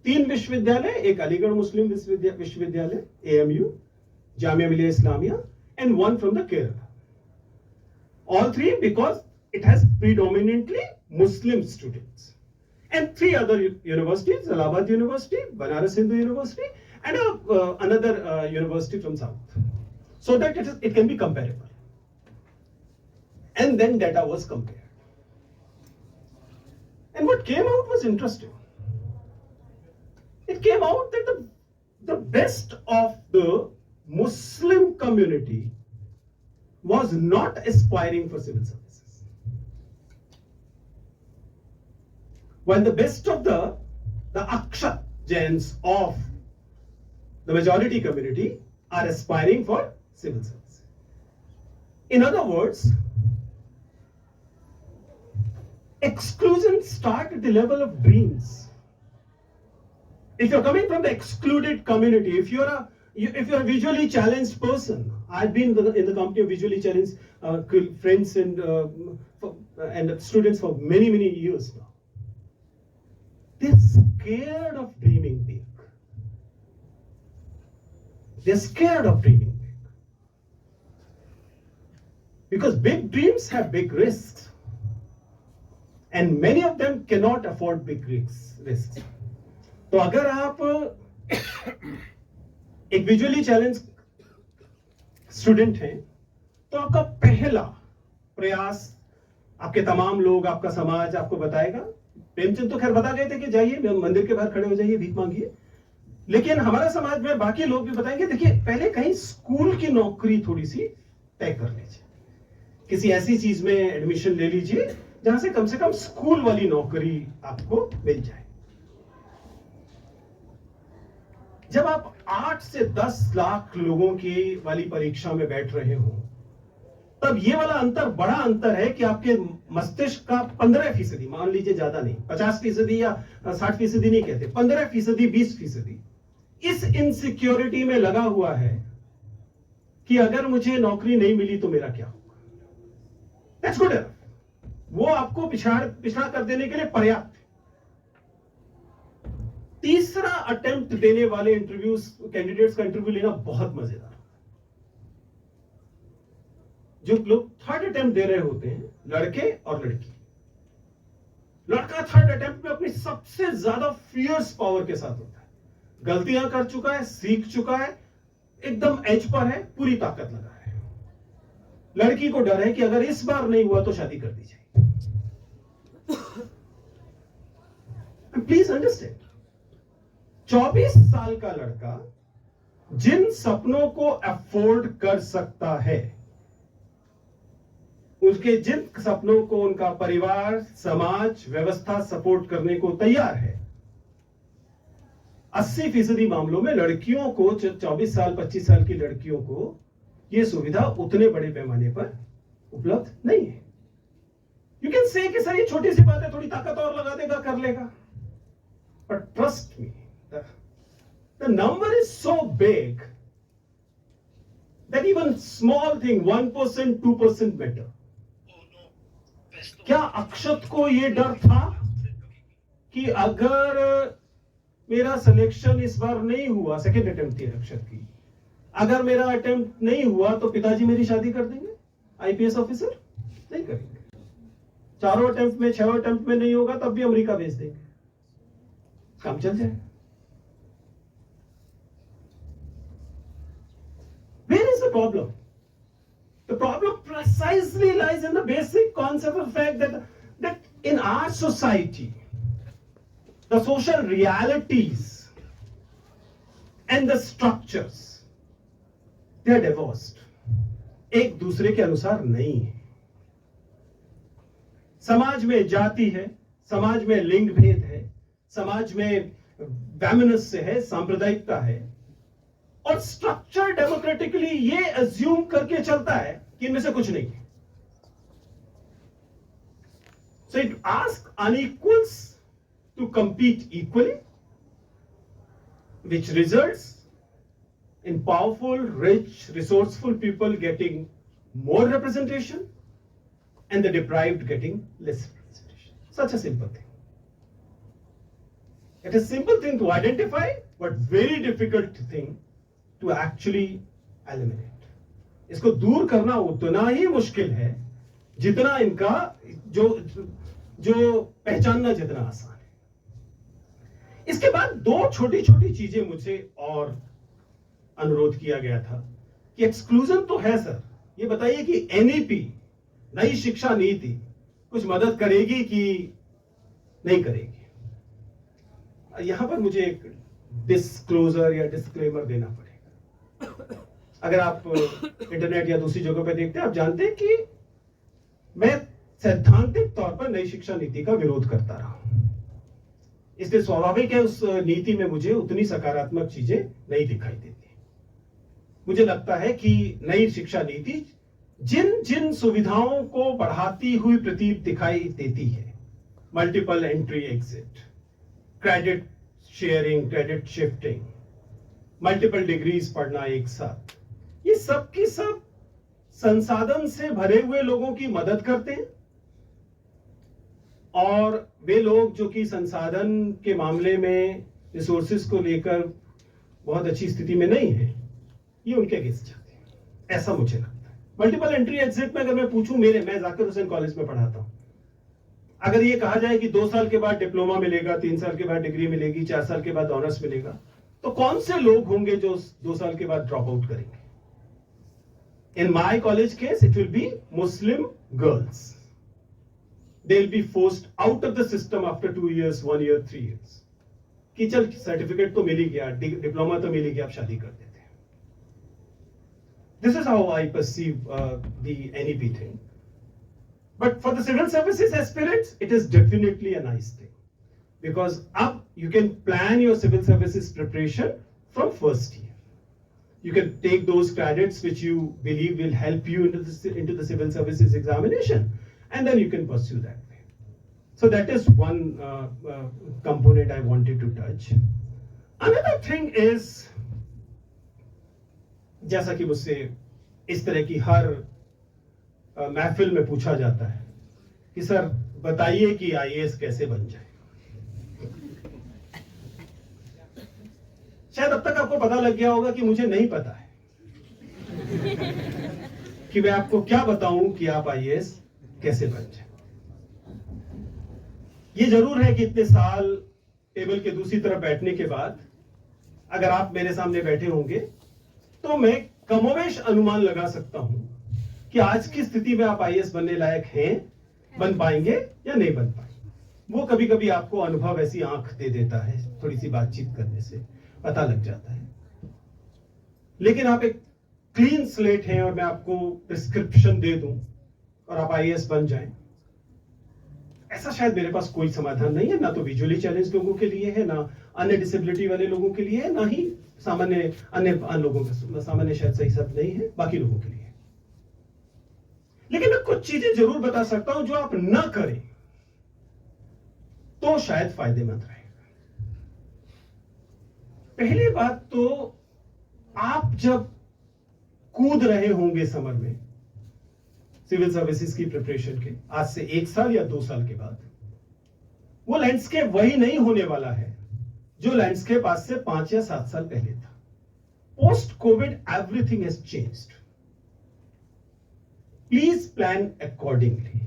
3 विश्वविद्यालय, एक अलीगढ़ मुस्लिम विश्वविद्यालय AMU, Jamia Millia Islamia, and one from the Kerala. All 3 because it has predominantly Muslim students. And 3 other universities, Allahabad University, Banaras Hindu University, and another university from South. So that it can be comparable. And then data was compared. And what came out was interesting. It came out that the best of the Muslim community was not aspiring for civil services, while the best of the Akshat Jains of the majority community are aspiring for civil service. In other words, exclusion starts at the level of dreams. If you're coming from the excluded community, if you're a visually challenged person, I've been in the company of visually challenged friends and students for many years now. They're scared of dreaming big. They're scared of dreaming big. Because big dreams have big risks. And many of them cannot afford big risks. तो अगर आप एक विजुअली चैलेंज स्टूडेंट हैं तो आपका पहला प्रयास आपके तमाम लोग, आपका समाज आपको बताएगा। प्रेमचंद तो खैर बता गए थे कि जाइए मंदिर के बाहर खड़े हो जाइए, भीख मांगिए। लेकिन हमारा समाज में बाकी लोग भी बताएंगे, देखिए पहले कहीं स्कूल की नौकरी थोड़ी सी तय कर लीजिए, किसी ऐसी चीज में एडमिशन ले लीजिए जहां से कम स्कूल वाली नौकरी आपको मिल जाए। जब आप 8 से 10 लाख लोगों की वाली परीक्षा में बैठ रहे हो, तब ये वाला अंतर बड़ा अंतर है कि आपके मस्तिष्क का 15%, मान लीजिए ज्यादा नहीं, 50% या 60% नहीं कहते, 15%, 20% इस इनसिक्योरिटी में लगा हुआ है कि अगर मुझे नौकरी नहीं मिली तो मेरा क्या होगा। That's good enough. वो आपको पिछड़ा कर देने के लिए पर्याप्त है। तीसरा अटेम्प्ट देने वाले कैंडिडेट्स का इंटरव्यू लेना बहुत मजेदार। जो लोग थर्ड अटेम्प्ट दे रहे होते हैं, लड़के और लड़की, लड़का थर्ड अटेम्प्ट में अपनी सबसे ज्यादा फियर्स पावर के साथ होता है, गलतियां कर चुका है, सीख चुका है, एकदम एज पर है, पूरी ताकत लगा है। लड़की को डर है कि अगर इस बार नहीं हुआ तो शादी कर दी जाएगी। प्लीज अंडरस्टैंड, 24 साल का लड़का जिन सपनों को अफोर्ड कर सकता है, उसके जिन सपनों को उनका परिवार, समाज, व्यवस्था सपोर्ट करने को तैयार है, 80% मामलों में लड़कियों को, 24 साल 25 साल की लड़कियों को यह सुविधा उतने बड़े पैमाने पर उपलब्ध नहीं है। यू कैन से कि सर ये छोटी सी बात है, थोड़ी ताकत और लगा देगा, कर लेगा, but trust me, the number is so big that even small thing, 1%, 2% matter. क्या अक्षत को ये डर था कि अगर मेरा सिलेक्शन इस बार नहीं हुआ, सेकेंड अटेम्प्ट थी अक्षत की, अगर मेरा अटेम्प्ट नहीं हुआ तो पिताजी मेरी शादी कर देंगे IPS ऑफिसर? नहीं करेंगे। 4 अटेम्प्ट में, 6 अटेम्प्ट में नहीं होगा तब भी अमेरिका भेज देंगे, काम चल जाए। Problem. The problem precisely lies in the basic concept of the fact that in our society, the social realities and the structures, they are divorced. एक दूसरे के अनुसार नहीं है। समाज में जाति है, समाज में लिंग भेद है, समाज में वैमनस्य है, सांप्रदायिकता है, और स्ट्रक्चर डेमोक्रेटिकली ये अज्यूम करके चलता है कि इनमें से कुछ नहीं है। So it ask unequals to compete equally, which results in powerful, rich, resourceful people getting more representation and the deprived getting less representation. Such a simple thing. It is simple thing to identify, but very difficult thing to actually eliminate. इसको दूर करना उतना ही मुश्किल है जितना इनका जो पहचानना जितना आसान है। इसके बाद दो छोटी छोटी चीजें मुझसे और अनुरोध किया गया था कि एक्सक्लूजन तो है सर, ये बताइए कि एनईपी नई शिक्षा नीति कुछ मदद करेगी कि नहीं करेगी। यहां पर मुझे एक डिस्क्लोजर या डिस्क्लेमर देना पड़ेगा। अगर आप इंटरनेट या दूसरी जगहों पर देखते हैं, आप जानते हैं कि मैं सैद्धांतिक तौर पर नई शिक्षा नीति का विरोध करता रहा हूं। इसलिए स्वाभाविक है उस नीति में मुझे उतनी सकारात्मक चीजें नहीं दिखाई देती। मुझे लगता है कि नई शिक्षा नीति जिन जिन सुविधाओं को बढ़ाती हुई प्रतीत दिखाई देती है, multiple entry exit, credit sharing, credit shifting, multiple degrees पढ़ना एक साथ, ये सब की सब संसाधन से भरे हुए लोगों की मदद करते हैं और वे लोग जो कि संसाधन के मामले में रिसोर्सेज को लेकर बहुत अच्छी स्थिति में नहीं है, ये उनके अगेंस्ट जाते हैं, ऐसा मुझे लगता है। मल्टीपल एंट्री एग्जिट में अगर मैं पूछूं, मैं जाकिर हुसैन कॉलेज में पढ़ाता हूं, अगर ये कहा जाए कि 2 साल के बाद डिप्लोमा मिलेगा, 3 साल के बाद डिग्री मिलेगी, 4 साल के बाद ऑनर्स मिलेगा, तो कौन से लोग होंगे जो 2 साल के बाद ड्रॉप आउट करेंगे? In my college case, it will be Muslim girls. They'll be forced out of the system after 2 years, 1 year, 3 years. कि चल सर्टिफिकेट तो मिल ही गया, डिप्लोमा तो मिल ही गया, आप शादी कर देते हैं। This is how I perceive the NEP thing. But for the civil services aspirants, it is definitely a nice thing, because up you can plan your civil services preparation from first year. You can take those credits which you believe will help you into the civil services examination, and then you can pursue that way. So that is one component I wanted to touch. Another thing is, जैसा कि मुझसे इस तरह की हर महफिल में पूछा जाता है कि सर बताइए कि आईएएस कैसे बन जाए। शायद अब तक आपको पता लग गया होगा कि मुझे नहीं पता है कि मैं आपको क्या बताऊं कि आप आईएएस कैसे बन जाए। ये जरूर है कि इतने साल टेबल के दूसरी तरफ बैठने के बाद अगर आप मेरे सामने बैठे होंगे तो मैं कमोवेश अनुमान लगा सकता हूं कि आज की स्थिति में आप आईएएस बनने लायक हैं, बन पाएंगे या नहीं बन पाएंगे। वो कभी कभी आपको अनुभव ऐसी आंख दे देता है, थोड़ी सी बातचीत करने से पता लग जाता है। लेकिन आप एक क्लीन स्लेट हैं और मैं आपको प्रिस्क्रिप्शन दे दूं और आप आईएएस बन जाएं, ऐसा शायद मेरे पास कोई समाधान नहीं है। ना तो विजुअली चैलेंज लोगों के लिए है, ना अन्य डिसेबिलिटी वाले लोगों के लिए है, ना ही सामान्य अन्य लोगों के, सामान्य शायद सही शब्द नहीं है, बाकी लोगों के लिए। लेकिन मैं कुछ चीजें जरूर बता सकता हूं जो आप ना करें तो शायद फायदेमंद रहेगा। पहली बात तो, आप जब कूद रहे होंगे समर में सिविल सर्विसेज की प्रिपरेशन के, आज से 1 साल या 2 साल के बाद, वो लैंडस्केप वही नहीं होने वाला है जो लैंडस्केप आज से 5 या 7 साल पहले था। Post Covid everything has changed. Please plan accordingly.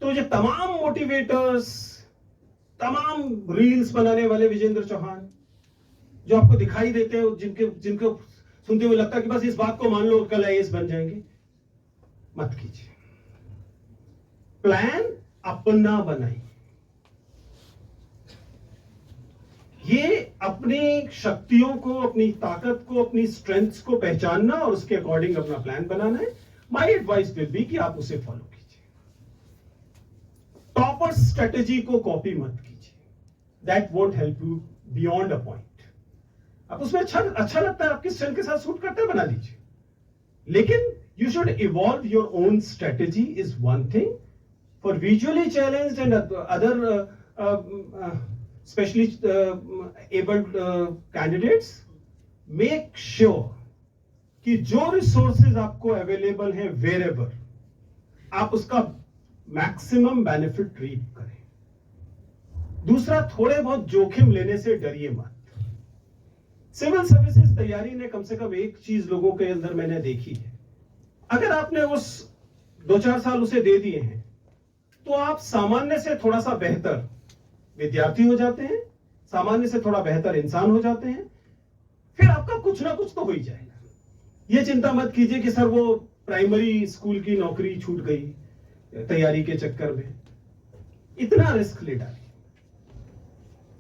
तो ये तमाम मोटिवेटर्स, तमाम रील्स बनाने वाले विजेंद्र चौहान जो आपको दिखाई देते हैं, जिनको सुनते हुए लगता है कि बस इस बात को मान लो कल आईएएस बन जाएंगे, मत कीजिए। प्लान अपना बनाइए। ये अपनी शक्तियों को, अपनी ताकत को, अपनी स्ट्रेंथ्स को पहचानना और उसके अकॉर्डिंग अपना प्लान बनाना है। माय एडवाइस विल बी कि आप उसे फॉलो कीजिए। टॉपर स्ट्रेटेजी को कॉपी मत कीजिए, that won't help you beyond a point. आप उसमें अच्छा लगता है, आपकी स्ट्रेंथ के साथ सूट करता है, बना लीजिए। लेकिन you should evolve your own strategy is one thing. For visually challenged and other specially abled candidates, make sure कि जो resources आपको available हैं wherever, आप उसका maximum benefit reap करें। दूसरा, थोड़े बहुत जोखिम लेने से डरिए मत। सिविल सर्विसेज तैयारी ने कम से कम एक चीज लोगों के अंदर मैंने देखी है, अगर आपने उस 2-4 साल उसे दे दिए हैं तो आप सामान्य से थोड़ा सा बेहतर विद्यार्थी हो जाते हैं, सामान्य से थोड़ा बेहतर इंसान हो जाते हैं, फिर आपका कुछ ना कुछ तो हो ही जाएगा। ये चिंता मत कीजिए कि सर वो प्राइमरी स्कूल की नौकरी छूट गई तैयारी के चक्कर में, इतना रिस्क ले डालिए,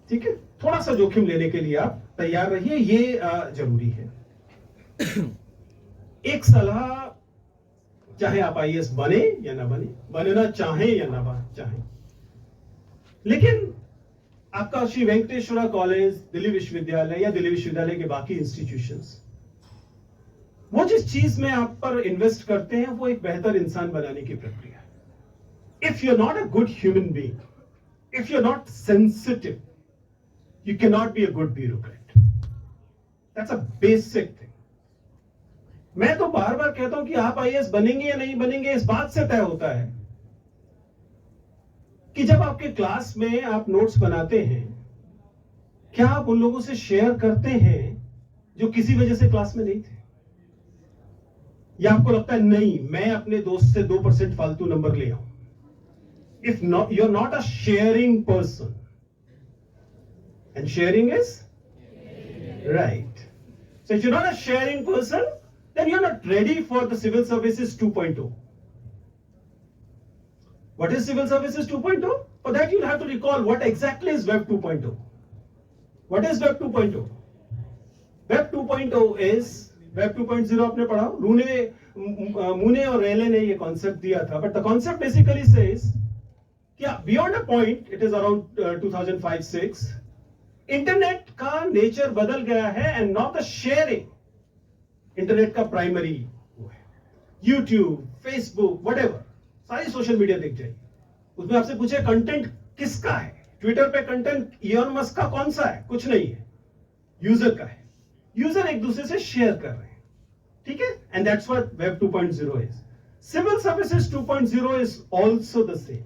ठीक है? थोड़ा सा जोखिम लेने के लिए आप तैयार रहिए, ये जरूरी है। एक सलाह, चाहे आप आईएएस बने या ना बने, बनना चाहें या ना चाहें, लेकिन आपका श्री वेंकटेश्वरा कॉलेज, दिल्ली विश्वविद्यालय या दिल्ली विश्वविद्यालय के बाकी इंस्टीट्यूशंस, वो जिस चीज में आप पर इन्वेस्ट करते हैं वो एक बेहतर इंसान बनाने की प्रक्रिया है। If you are not a good human being, if you are not sensitive, you cannot be a good bureaucrat. That's a basic thing. मैं तो बार बार कहता हूं कि आप आईएएस बनेंगे या नहीं बनेंगे इस बात से तय होता है कि जब आपके क्लास में आप नोट्स बनाते हैं, क्या आप उन लोगों से शेयर करते हैं जो किसी वजह से क्लास में नहीं थे, या आपको लगता है नहीं मैं अपने दोस्त से 2% फालतू नंबर ले आऊं? If not, you're not a sharing person. And sharing is right. So if you're not a sharing person, then you're not ready for the Civil Services 2.0. What is Civil Services 2.0? For that you'll have to recall what exactly is Web 2.0. What is Web 2.0? Web 2.0 is, Web 2.0 आपने पढ़ा, मूने और रेले ने ये कॉन्सेप्ट दिया था, but the concept basically says कि beyond a point, it is around 2005-06, internet का नेचर बदल गया है and not the sharing. Internet का प्राइमरी वो है यूट्यूब, फेसबुक, व्हाटएवर, सारी सोशल मीडिया दिख जाएगी। उसमें आपसे पूछे कंटेंट किसका है, ट्विटर पे कंटेंट इलॉन मस्क का कौन सा है? कुछ नहीं है, यूजर का है। यूजर एक दूसरे से शेयर कर रहे हैं, ठीक है? And that's what web 2.0 is. Civil services 2.0 is also the same.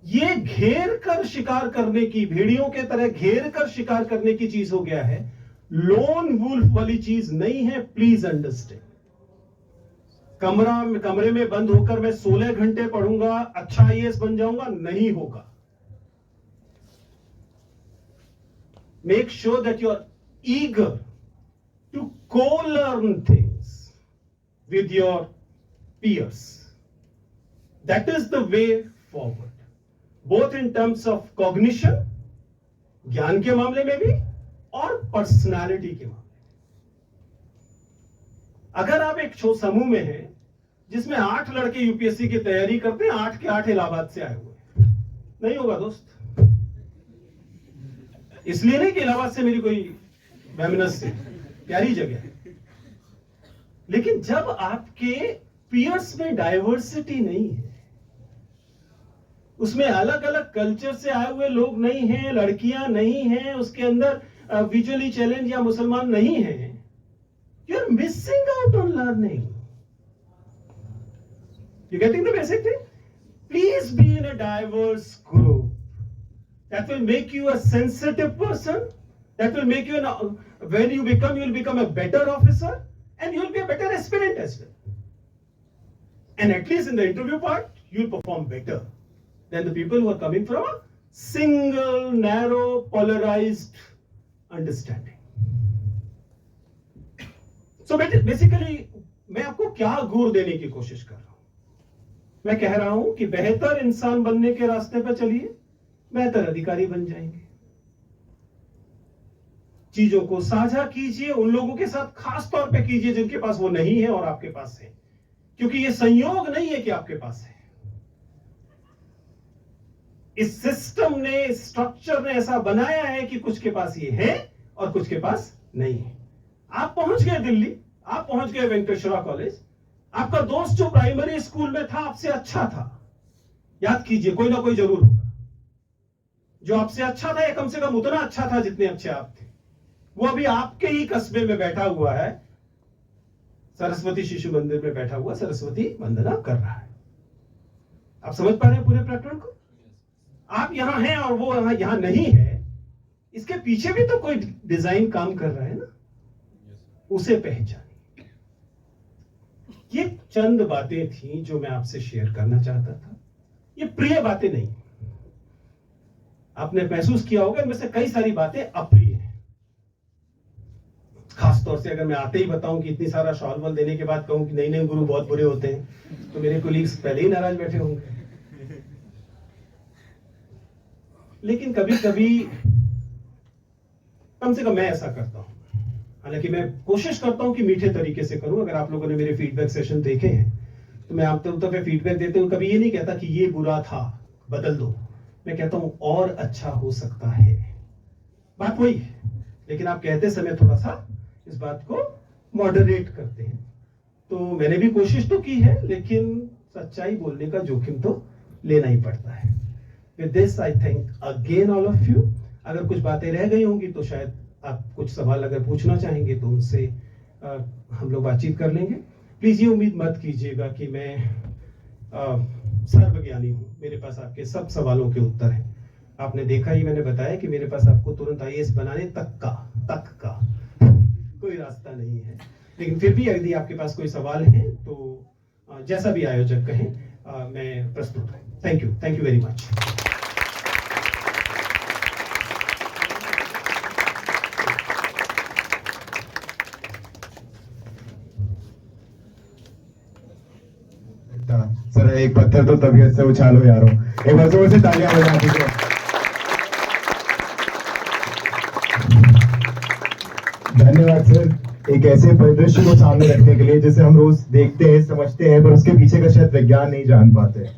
ये घेर कर शिकार करने की, भेड़ियों के तरह घेर कर शिकार करने की चीज हो गया है, लोन वुल्फ वाली चीज नहीं है, प्लीज अंडरस्टैंड। कमरे में बंद होकर मैं 16 घंटे पढ़ूंगा, अच्छा आईएएस बन जाऊंगा, नहीं होगा। Make sure that you are eager to co-learn things with your peers. That is the way forward. Both in terms of cognition, ज्ञान के मामले में भी, और पर्सनालिटी के मामले में। अगर आप एक समूह में हैं जिसमें 8 लड़के यूपीएससी की तैयारी करते हैं, 8 के 8 इलाहाबाद से आए हुए हैं, नहीं होगा दोस्त। इसलिए नहीं कि इलाहाबाद से मेरी कोई मेमनस से, प्यारी जगह है, लेकिन जब आपके पीयर्स में डाइवर्सिटी नहीं है, उसमें अलग अलग कल्चर से आए हुए लोग नहीं हैं, लड़कियां नहीं हैं, उसके अंदर विजुअली चैलेंज या मुसलमान नहीं हैं, you are missing out on learning. You getting the basic thing? Please be in a diverse group that will make you a sensitive person, that will make you when you will become a better officer and you will be a better aspirant as well, and at least in the interview part you will perform better than the people who are coming from a single, narrow, polarized understanding. So basically, मैं आपको क्या गुर देने की कोशिश कर रहा हूं? मैं कह रहा हूं कि बेहतर इंसान बनने के रास्ते पर चलिए, बेहतर अधिकारी बन जाएंगे। चीजों को साझा कीजिए, उन लोगों के साथ खास तौर पे कीजिए जिनके पास वो नहीं है और आपके पास है, क्योंकि ये संयोग नहीं है कि आपके पास है। इस सिस्टम ने, इस स्ट्रक्चर ने ऐसा बनाया है कि कुछ के पास ये है और कुछ के पास नहीं है। आप पहुंच गए दिल्ली, आप पहुंच गए वेंकटेश्वरा कॉलेज, आपका दोस्त जो प्राइमरी स्कूल में था आपसे अच्छा था, याद कीजिए कोई ना कोई जरूर होगा जो आपसे अच्छा था, या कम से कम उतना अच्छा था जितने अच्छे आप थे। वो अभी आपके ही कस्बे में बैठा हुआ है, सरस्वती शिशु मंदिर में बैठा हुआ सरस्वती वंदना कर रहा है। आप समझ पा रहे हैं पूरे प्रकरण को? आप यहाँ हैं और वो यहाँ नहीं है, इसके पीछे भी तो कोई डिजाइन काम कर रहा है ना, उसे पहचानिए। ये चंद बातें थी जो मैं आपसे शेयर करना चाहता था। ये प्रिय बातें नहीं, आपने महसूस किया होगा इनमें से कई सारी बातें अप्रिय हैं। खासतौर से अगर मैं आते ही बताऊं कि इतनी सारा शॉल वॉल देने के बाद कहूं कि नहीं नहीं गुरु बहुत बुरे होते हैं, तो मेरे कोलीग्स पहले ही नाराज बैठे होंगे। लेकिन कभी कभी कम से कम मैं ऐसा करता हूं, हालांकि मैं कोशिश करता हूं कि मीठे तरीके से करूं। अगर आप लोगों ने मेरे फीडबैक सेशन देखे हैं तो मैं आप तक फीडबैक देते हुए कभी ये नहीं कहता कि ये बुरा था बदल दो, मैं कहता हूं और अच्छा हो सकता है। बात वही है, लेकिन आप कहते समय थोड़ा सा इस बात को मॉडरेट करते हैं। तो मैंने भी कोशिश तो की है, लेकिन सच्चाई बोलने का जोखिम तो लेना ही पड़ता है। With this I thank again all of you. अगर कुछ बातें रह गई होंगी तो शायद आप कुछ सवाल अगर पूछना चाहेंगे तो उनसे हम लोग बातचीत कर लेंगे। प्लीज ये उम्मीद मत कीजिएगा कि मैं सर्वज्ञानी हूं, मेरे पास आपके सब सवालों के उत्तर हैं। आपने देखा ही, मैंने बताया कि मेरे पास आपको तुरंत आईएएस बनाने तक का कोई रास्ता नहीं है। लेकिन फिर भी यदि आपके पास कोई सवाल है तो जैसा भी आयोजक कहें मैं प्रस्तुत हूं। Thank you very much. Sir एक पत्थर तो तबीयत से उछालो यारो, एक बार जोर से तालियां बजा दीजिए। धन्यवाद सर, एक ऐसे परिदृश्य को सामने रखने के लिए जिसे हम रोज देखते हैं समझते हैं, पर उसके पीछे का शायद विज्ञान नहीं जान पाते।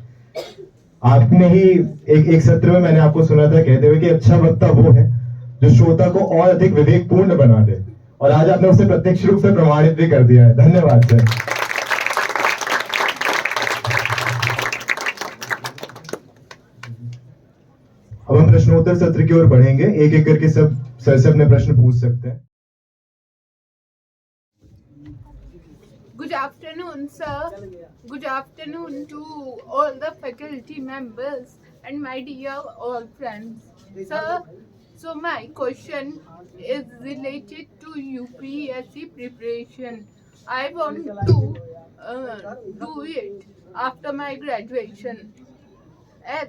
आपने ही एक सत्र में मैंने आपको सुना था कहते हुए कि अच्छा वक्ता वो है जो श्रोता को और अधिक विवेकपूर्ण बना दे, और आज आपने उसे प्रत्यक्ष रूप से प्रमाणित भी कर दिया है। धन्यवाद सर। अब हम प्रश्नोत्तर सत्र की ओर बढ़ेंगे, एक एक करके सब सर से अपने प्रश्न पूछ सकते हैं। Good afternoon, sir. Good afternoon to all the faculty members and my dear all friends. Sir, so my question is related to UPSC preparation. I want to do it after my graduation. As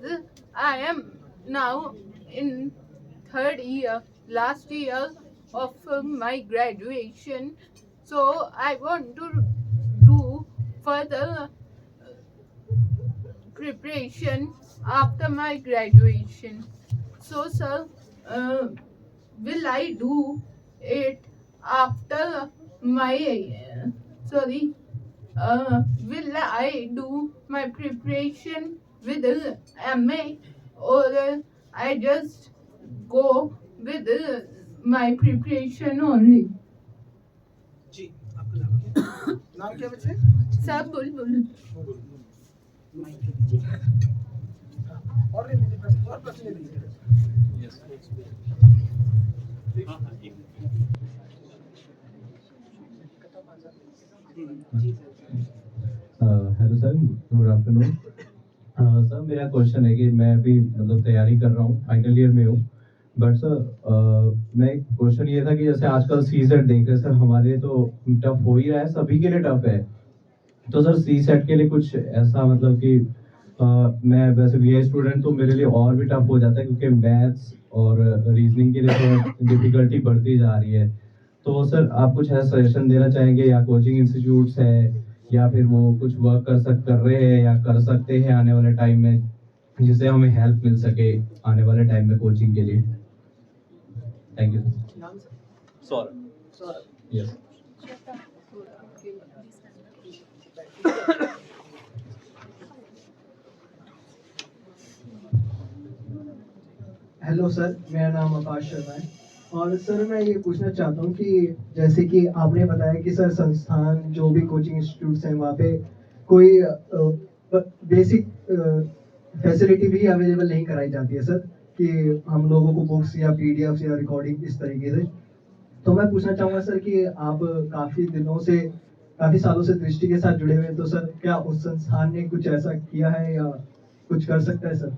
I am now in third year, last year of my graduation, so I want to do further preparation after my graduation. So sir, will I do it after my will I do my preparation with MA, or I just go with my preparation only? जी, आपका नाम क्या? नाम क्या बच्चे? सब बुलबुल। और नहीं दीजिए, और प्रश्न दीजिए। Hello sir, good afternoon. Sir मेरा क्वेश्चन है कि मैं अभी मतलब तैयारी कर रहा हूँ, फाइनल ईयर में हूँ। बट सर मैं क्वेश्चन ये था कि जैसे आजकल सीसेट देख रहे हैं सर, हमारे लिए तो टफ हो ही रहा है, सभी के लिए टफ है। तो सर सीसेट के लिए कुछ ऐसा मतलब कि मैं वैसे वीआई स्टूडेंट तो मेरे लिए और भी टफ हो जाता है, क्योंकि मैथ्स और रीजनिंग के लिए तो डिफिकल्टी बढ़ती जा रही है। तो सर आप कुछ ऐसा सजेशन देना चाहेंगे, या कोचिंग इंस्टीट्यूट्स है, या फिर वो कुछ वर्क कर रहे हैं या कर सकते हैं आने वाले टाइम में, जिससे हमें हेल्प मिल सके आने वाले टाइम में कोचिंग के लिए? Thank you sir. Yes. Hello sir, मेरा नाम आकाश शर्मा है। और सर मैं ये पूछना चाहता हूँ कि जैसे कि आपने बताया कि सर संस्थान जो भी कोचिंग इंस्टीट्यूट्स हैं वहाँ पे कोई बेसिक फैसिलिटी भी अवेलेबल नहीं कराई जाती है सर, कि हम लोगों को बुक्स या पीडीएफ या रिकॉर्डिंग इस तरीके से। तो मैं पूछना चाहूँगा सर कि आप काफ़ी सालों से दृष्टि के साथ जुड़े हुए हैं, तो सर क्या उस संस्थान ने कुछ ऐसा किया है या कुछ कर सकता है सर?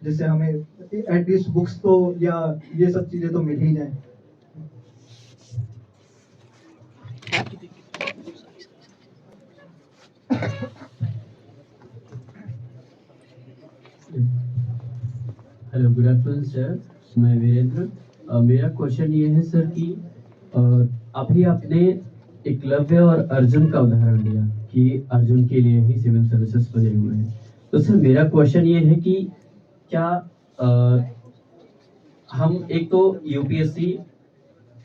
जिससे हमें एटलीस्ट बुक्स तो या ये सब चीज़ें तो मिल ही जाए। हेलो, गुड आफ्टरनून सर, मैं वीरेंद्र। मेरा क्वेश्चन ये है सर कि अभी आपने एकलव्य और अर्जुन का उदाहरण दिया कि अर्जुन के लिए ही सिविल सर्विसेज बने हुए हैं। तो सर मेरा क्वेश्चन ये है कि क्या हम एक तो यूपीएससी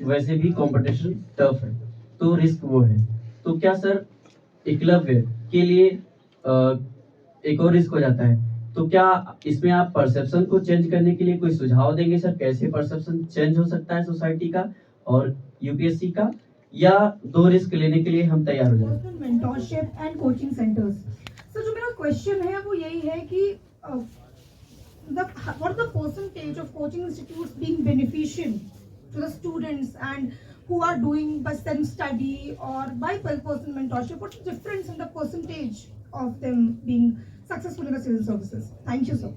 वैसे भी कंपटीशन टफ है तो रिस्क वो है, तो क्या सर एकलव्य के लिए एक और रिस्क हो जाता है, तो क्या इसमें आप परसेप्शन को चेंज करने के लिए कोई सुझाव देंगे सर? कैसे परसेप्शन चेंज हो सकता है सोसाइटी का और यूपीएससी का, या दो रिस्क लेने के लिए हम तैयार हो जाए? Mentorship and coaching centres. Sir जो मेरा क्वेश्चन है वो यही है कि what the percentage of coaching institutes being beneficial to the students and who are doing by self-study or by person mentorship? What's the difference in the percentage of them being successful in the civil services? Thank you, sir.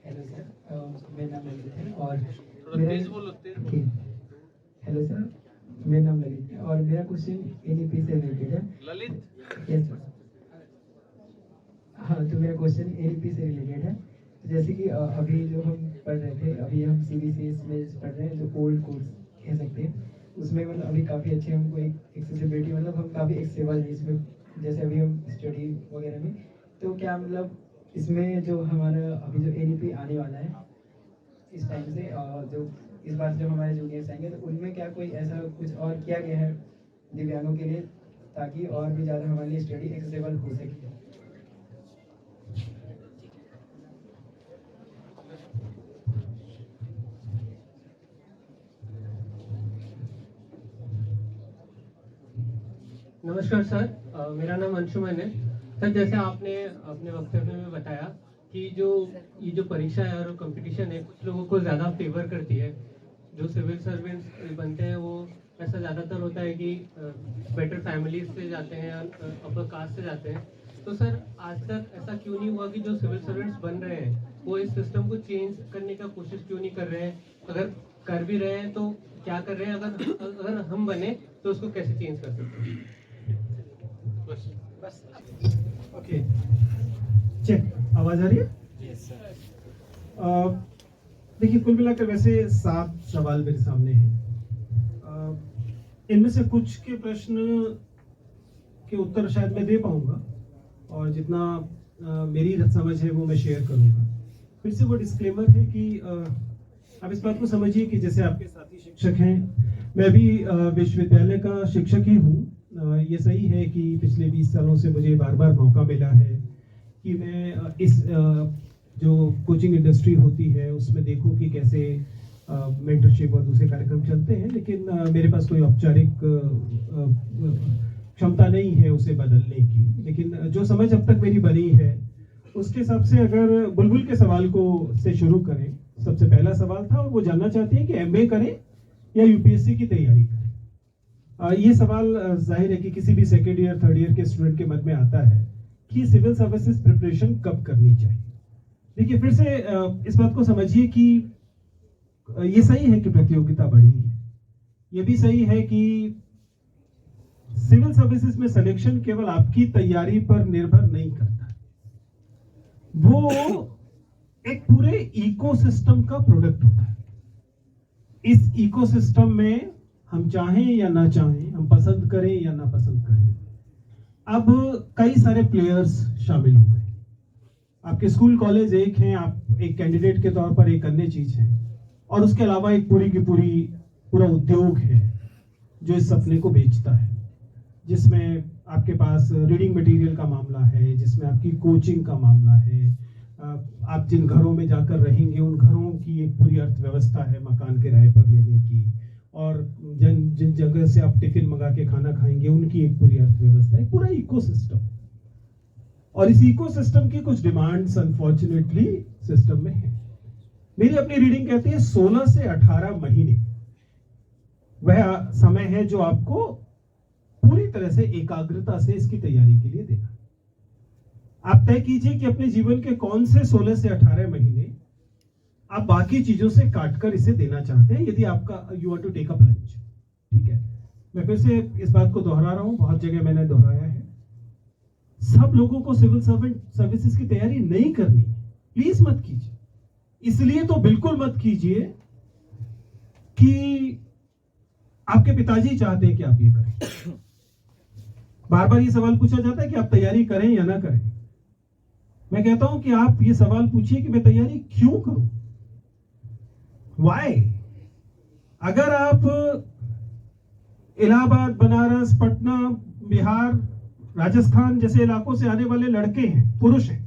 Hello sir, मेरा नाम ललित है और हेलो सर, मेरा नाम ललित है और मेरा क्वेश्चन एनईपी से रिलेटेड है। ललित? Yes sir. हाँ, तो मेरा क्वेश्चन एनईपी से रिलेटेड है। तो जैसे कि अभी जो हम पढ़ रहे थे, अभी हम सीबीसीएस में पढ़ रहे हैं, जो ओल्ड कोर्स कह सकते हैं, उसमें मतलब अभी काफ़ी अच्छे हमको एक एक्सेसिबिलिटी, मतलब हम काफ़ी एक्सेबल है इसमें, जैसे अभी हम स्टडी वगैरह में। तो क्या मतलब इसमें जो हमारा अभी जो एनईपी आने वाला है इस टाइम से, जो इस बार जब हमारे जूनियर्स आएंगे, तो उनमें क्या कोई ऐसा कुछ और किया गया है दिव्यांगों के लिए, ताकि और भी ज़्यादा हमारे लिए स्टडी एक्सेसिबल हो सके? नमस्कार सर, मेरा नाम अंशुमन है। सर जैसे आपने अपने वक्तव्य में बताया कि ये जो परीक्षा है और कंपटीशन है, कुछ लोगों को ज़्यादा फेवर करती है। जो सिविल सर्वेंट्स बनते हैं वो ऐसा ज़्यादातर होता है कि बेटर फैमिलीज से जाते हैं, अपर कास्ट से जाते हैं। तो सर आज तक ऐसा क्यों नहीं हुआ कि जो सिविल सर्वेंट्स बन रहे हैं वो इस सिस्टम को चेंज करने का कोशिश क्यों नहीं कर रहे हैं? अगर कर भी रहे हैं तो क्या कर रहे हैं? अगर हम बने तो उसको कैसे चेंज कर सकते हैं? ओके, चेक, आवाज आ रही है? Yes sir. देखिए, कुल मिलाकर वैसे 7 सवाल मेरे सामने हैं। इनमें से कुछ के प्रश्न के उत्तर शायद मैं दे पाऊंगा और जितना मेरी समझ है वो मैं शेयर करूंगा। फिर से वो डिस्क्लेमर है कि आप इस बात को समझिए कि जैसे आपके साथी शिक्षक हैं, मैं भी विश्वविद्यालय का शिक्षक ही हूँ। ये सही है कि पिछले 20 सालों से मुझे बार बार मौका मिला है कि मैं इस जो कोचिंग इंडस्ट्री होती है उसमें देखूं कि कैसे मेंटरशिप और दूसरे कार्यक्रम चलते हैं, लेकिन मेरे पास कोई औपचारिक क्षमता नहीं है उसे बदलने की। लेकिन जो समझ अब तक मेरी बनी है उसके हिसाब से अगर बुलबुल के सवाल को से शुरू करें, सबसे पहला सवाल था और वो जानना चाहते हैं कि एमए करें या यूपीएससी की तैयारी करें। ये सवाल जाहिर है कि किसी भी सेकेंड ईयर थर्ड ईयर के स्टूडेंट के मन में आता है कि सिविल सर्विसेज प्रिपरेशन कब करनी चाहिए। देखिए, फिर से इस बात को समझिए कि ये सही है कि प्रतियोगिता बढ़ी है, ये भी सही है कि सिविल सर्विसेज में सिलेक्शन केवल आपकी तैयारी पर निर्भर नहीं करता है, वो एक पूरे इकोसिस्टम का प्रोडक्ट होता है। इस इकोसिस्टम में हम चाहें या ना चाहें, हम पसंद करें या ना पसंद करें, अब कई सारे प्लेयर्स शामिल हो गए। आपके स्कूल कॉलेज एक हैं, आप एक कैंडिडेट के तौर पर एक अन्य चीज है, और उसके अलावा एक पूरी की पूरा उद्योग है जो इस सपने को बेचता है, जिसमें आपके पास रीडिंग मटेरियल का मामला है, जिसमें आपकी कोचिंग का मामला है, आप जिन घरों में जाकर रहेंगे उन घरों की एक पूरी अर्थव्यवस्था है मकान किराए पर लेने की, और जिन जगह से आप टिफिन मंगा के खाना खाएंगे उनकी एक पूरी अर्थव्यवस्था, एक पूरा इकोसिस्टम। और इस इकोसिस्टम की कुछ डिमांड्स अनफॉर्चुनेटली सिस्टम में है। मेरी अपनी रीडिंग कहती है 16 से 18 महीने वह समय है जो आपको पूरी तरह से एकाग्रता से इसकी तैयारी के लिए देना। आप तय कीजिए कि अपने जीवन के कौन से 16 से 18 महीने आप बाकी चीजों से काटकर इसे देना चाहते हैं, यदि आपका you want to take a plunge. ठीक है, मैं फिर से इस बात को दोहरा रहा हूं, बहुत जगह मैंने दोहराया है, सब लोगों को सिविल सर्विसेज की तैयारी नहीं करनी है, प्लीज मत कीजिए। इसलिए तो बिल्कुल मत कीजिए कि आपके पिताजी चाहते हैं कि आप ये करें। बार बार ये सवाल पूछा जाता है कि आप तैयारी करें या ना करें। मैं कहता हूं कि आप ये सवाल पूछिए कि मैं तैयारी क्यों करूं, व्हाई। अगर आप इलाहाबाद, बनारस, पटना, बिहार, राजस्थान जैसे इलाकों से आने वाले लड़के हैं, पुरुष हैं,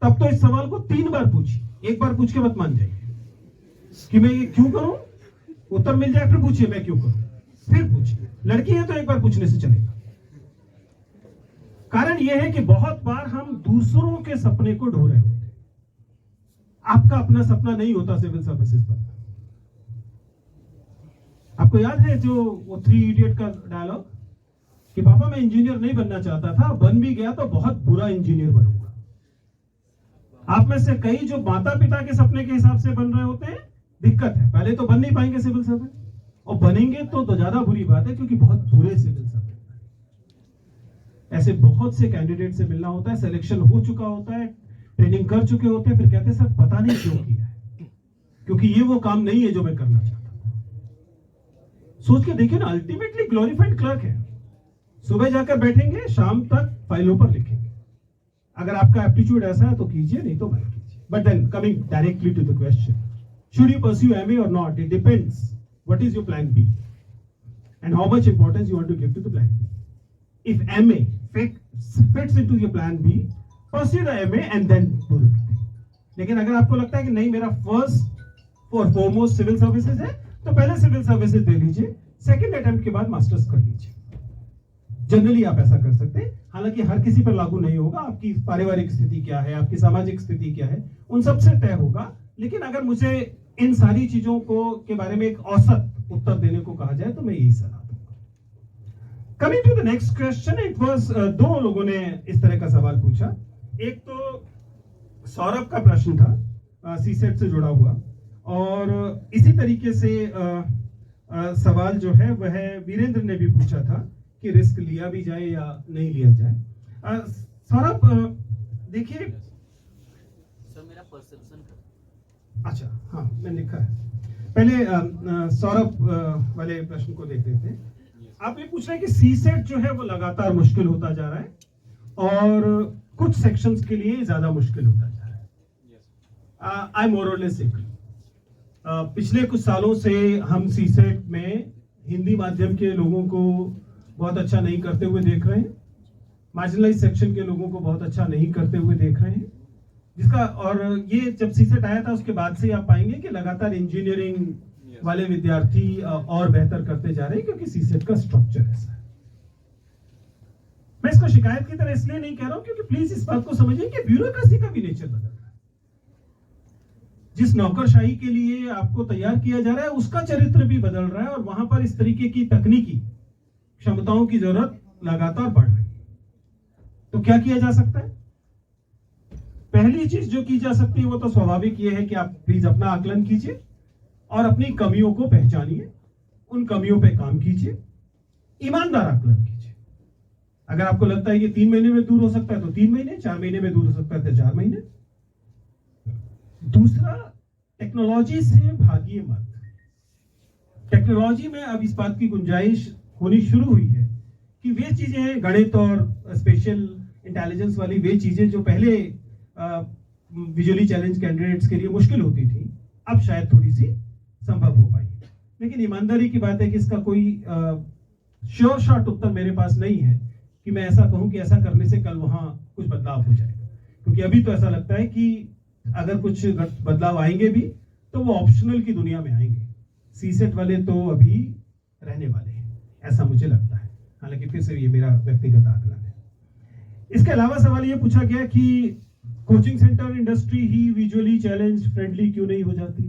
तब तो इस सवाल को 3 बार पूछिए, एक बार पूछ के मत मान जाइए कि मैं ये क्यों करूं, उत्तर मिल जाए फिर पूछिए मैं क्यों करूं, फिर पूछिए। लड़की है तो एक बार पूछने से चलेगा। कारण यह है कि बहुत बार हम दूसरों के सपने को ढो रहे होते हैं, आपका अपना सपना नहीं होता सिविल सर्विसेज पर। आपको याद है जो वो 3 इडियट का डायलॉग कि पापा मैं इंजीनियर नहीं बनना चाहता था, बन भी गया तो बहुत बुरा इंजीनियर बनूंगा। आप में से कई जो माता पिता के सपने के हिसाब से बन रहे होते हैं, दिक्कत है, पहले तो बन नहीं पाएंगे सिविल सर्वेंट, और बनेंगे तो ज्यादा बुरी बात है, क्योंकि बहुत बुरे सिविल सर्वेंट। ऐसे बहुत से कैंडिडेट से मिलना होता है, सिलेक्शन हो चुका होता है, ट्रेनिंग कर चुके होते हैं, फिर कहते हैं सर पता नहीं क्यों किया है, क्योंकि ये वो काम नहीं है जो मैं करना चाहता था। सोच के देखिए ना, अल्टीमेटली ग्लोरीफाइड क्लर्क है, सुबह जाकर बैठेंगे, शाम तक फाइलों पर लिखेंगे। अगर आपका एप्टीट्यूड ऐसा है तो कीजिए, नहीं तो मत कीजिए। But then coming directly to the question, should you pursue MA or not? It depends. What is your plan B? And how much importance you want to give to the plan B? If MA fits into your plan B, pursue the MA and then do the thing. लेकिन अगर आपको लगता है कि नहीं मेरा फर्स्ट और फॉरमोस्ट सिविल सर्विसेज है, तो पहले सिविल सर्विसेज दे लीजिए, सेकंड अटेम्प्ट के बाद मास्टर्स कर लीजिए। जनरली आप ऐसा कर सकते हैं, हालांकि हर किसी पर लागू नहीं होगा। आपकी पारिवारिक स्थिति क्या है, आपकी सामाजिक स्थिति क्या है, उन सबसे तय होगा। लेकिन अगर मुझे इन सारी चीजों को के बारे में एक औसत उत्तर देने को कहा जाए तो मैं यही सलाह दूंगा। Coming to the next question, it was 2 लोगों ने इस तरह का सवाल पूछा। एक तो सौरभ का प्रश्न था सीसेट से जुड़ा हुआ, और इसी तरीके से सवाल जो है वह वीरेंद्र ने भी पूछा था कि रिस्क लिया भी जाए या नहीं लिया जाए। सौरभ देखिए, सर मेरा परसेप्शन, अच्छा हाँ मैंने लिखा है। पहले सौरभ वाले प्रश्न को देख लेते हैं। आप ये पूछ रहे हैं कि सीसेट जो है वो लगातार मुश्किल होता जा रहा है और कुछ सेक्शंस के लिए ज्यादा मुश्किल होता जा रहा है। आई मोर और लेस एग्री। पिछले कुछ सालों से हम सीसेट में हिंदी माध्यम के लोगों को बहुत अच्छा नहीं करते हुए देख रहे हैं, मार्जिनलाइज सेक्शन के लोगों को बहुत अच्छा नहीं करते हुए देख रहे हैं, जिसका और ये जब सीसेट आया था उसके बाद से आप पाएंगे कि लगातार इंजीनियरिंग वाले विद्यार्थी और बेहतर करते जा रहे हैं, क्योंकि सीसेट का स्ट्रक्चर ऐसा है। मैं इसको शिकायत की तरह इसलिए नहीं कह रहा हूं, क्योंकि प्लीज इस बात को समझिए कि ब्यूरोक्रेसी का भी नेचर बदल रहा है। जिस नौकरशाही के लिए आपको तैयार किया जा रहा है उसका चरित्र भी बदल रहा है, और वहां पर इस तरीके की तकनीकी क्षमताओं की जरूरत लगातार बढ़ रही है। तो क्या किया जा सकता है? पहली चीज जो की जा सकती है वो तो स्वाभाविक ये है कि आप प्लीज अपना आकलन कीजिए और अपनी कमियों को पहचानिए, उन कमियों पे काम कीजिए, ईमानदार आकलन कीजिए। अगर आपको लगता है कि 3 महीने में दूर हो सकता है तो 3 महीने, 4 महीने में दूर हो सकता है तो 4 महीने। दूसरा, टेक्नोलॉजी से भागिए मत। टेक्नोलॉजी में अब इस बात की गुंजाइश होनी शुरू हुई है कि वे चीजें, गणित और स्पेशल इंटेलिजेंस वाली वे चीजें जो पहले विजुअली चैलेंज कैंडिडेट्स के लिए मुश्किल होती थी, अब शायद थोड़ी सी संभव हो पाई। लेकिन ईमानदारी की बात है कि इसका कोई श्योर शॉट उत्तर मेरे पास नहीं है कि मैं ऐसा कहूं कि ऐसा करने से कल वहां कुछ बदलाव हो जाएगा, क्योंकि अभी तो ऐसा लगता है कि अगर कुछ बदलाव आएंगे भी तो वो ऑप्शनल की दुनिया में आएंगे। सीसेट वाले तो अभी रहने वाले हैं, ऐसा मुझे लगता है। हालांकि फिर से ये मेरा व्यक्तिगत आकलन है। इसके अलावा सवाल ये पूछा गया कि कोचिंग सेंटर इंडस्ट्री ही विजुअली चैलेंज फ्रेंडली क्यों नहीं हो जाती।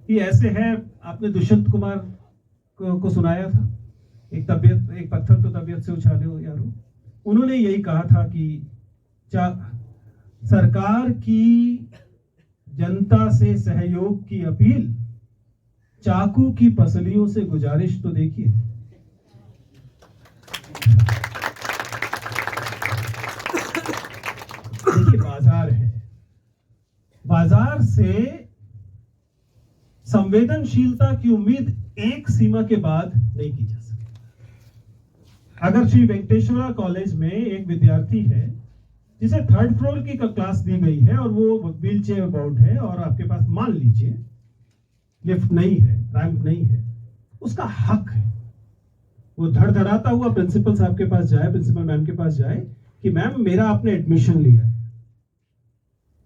ये ऐसे है, आपने दुष्यंत कुमार को सुनाया था, एक पत्थर तो तबीयत से उछाले हो यारो। उन्होंने यही कहा था कि सरकार की जनता से सहयोग की अपील, चाकू की पसलियों से गुजारिश तो देखिए। देखिए बाजार है, बाजार से संवेदनशीलता की उम्मीद एक सीमा के बाद नहीं की जा सकती। अगर श्री वेंकटेश्वरा कॉलेज में एक विद्यार्थी है जिसे 3rd फ्लोर की क्लास दी गई है और वो व्हील चेयर बाउंड है और आपके पास मान लीजिए लिफ्ट नहीं है, रैंप नहीं है, उसका हक है वो धड़धड़ाता हुआ प्रिंसिपल साहब के पास जाए, प्रिंसिपल मैम के पास जाए कि मैम मेरा आपने एडमिशन लिया है,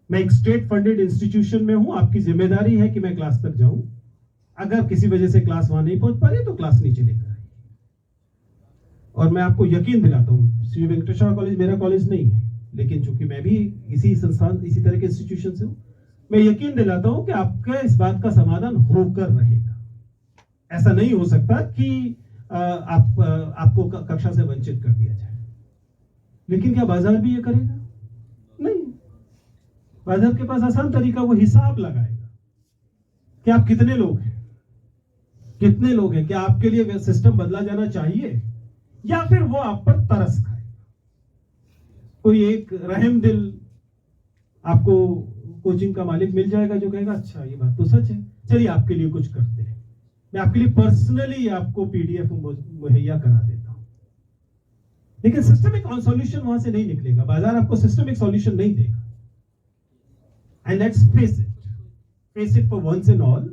मैं एक स्टेट फंडेड इंस्टीट्यूशन में हूं, आपकी जिम्मेदारी है कि मैं क्लास तक जाऊं, अगर किसी वजह से क्लास वहां नहीं पहुंच पा रही तो क्लास नीचे लेकर आइए। और मैं आपको यकीन दिलाता हूं, श्री वेंकटेश्वरा कॉलेज मेरा कॉलेज नहीं है, लेकिन चूंकि मैं भी इसी संस्थान, इसी तरह के इंस्टीट्यूशन से हूं, मैं यकीन दिलाता हूं कि आपका इस बात का समाधान होकर रहेगा। ऐसा नहीं हो सकता कि आपको कक्षा से वंचित कर दिया जाए। लेकिन क्या बाजार भी ये करेगा? नहीं। बाजार के पास आसान तरीका, वो हिसाब लगाएगा कि आप कितने लोग हैं, कितने लोग हैं, क्या आपके लिए सिस्टम बदला जाना चाहिए, या फिर वो आप पर तरस खाएगा। कोई एक रहम दिल आपको कोचिंग का मालिक मिल जाएगा जो कहेगा अच्छा ये बात तो सच है, चलिए आपके लिए कुछ करते हैं, मैं आपके लिए पर्सनली आपको पीडीएफ मुहैया करा देता हूं। लेकिन सिस्टमिक सॉल्यूशन वहां से नहीं निकलेगा, बाजार आपको सिस्टमिक सॉल्यूशन नहीं देगा। And let's face it for once and all,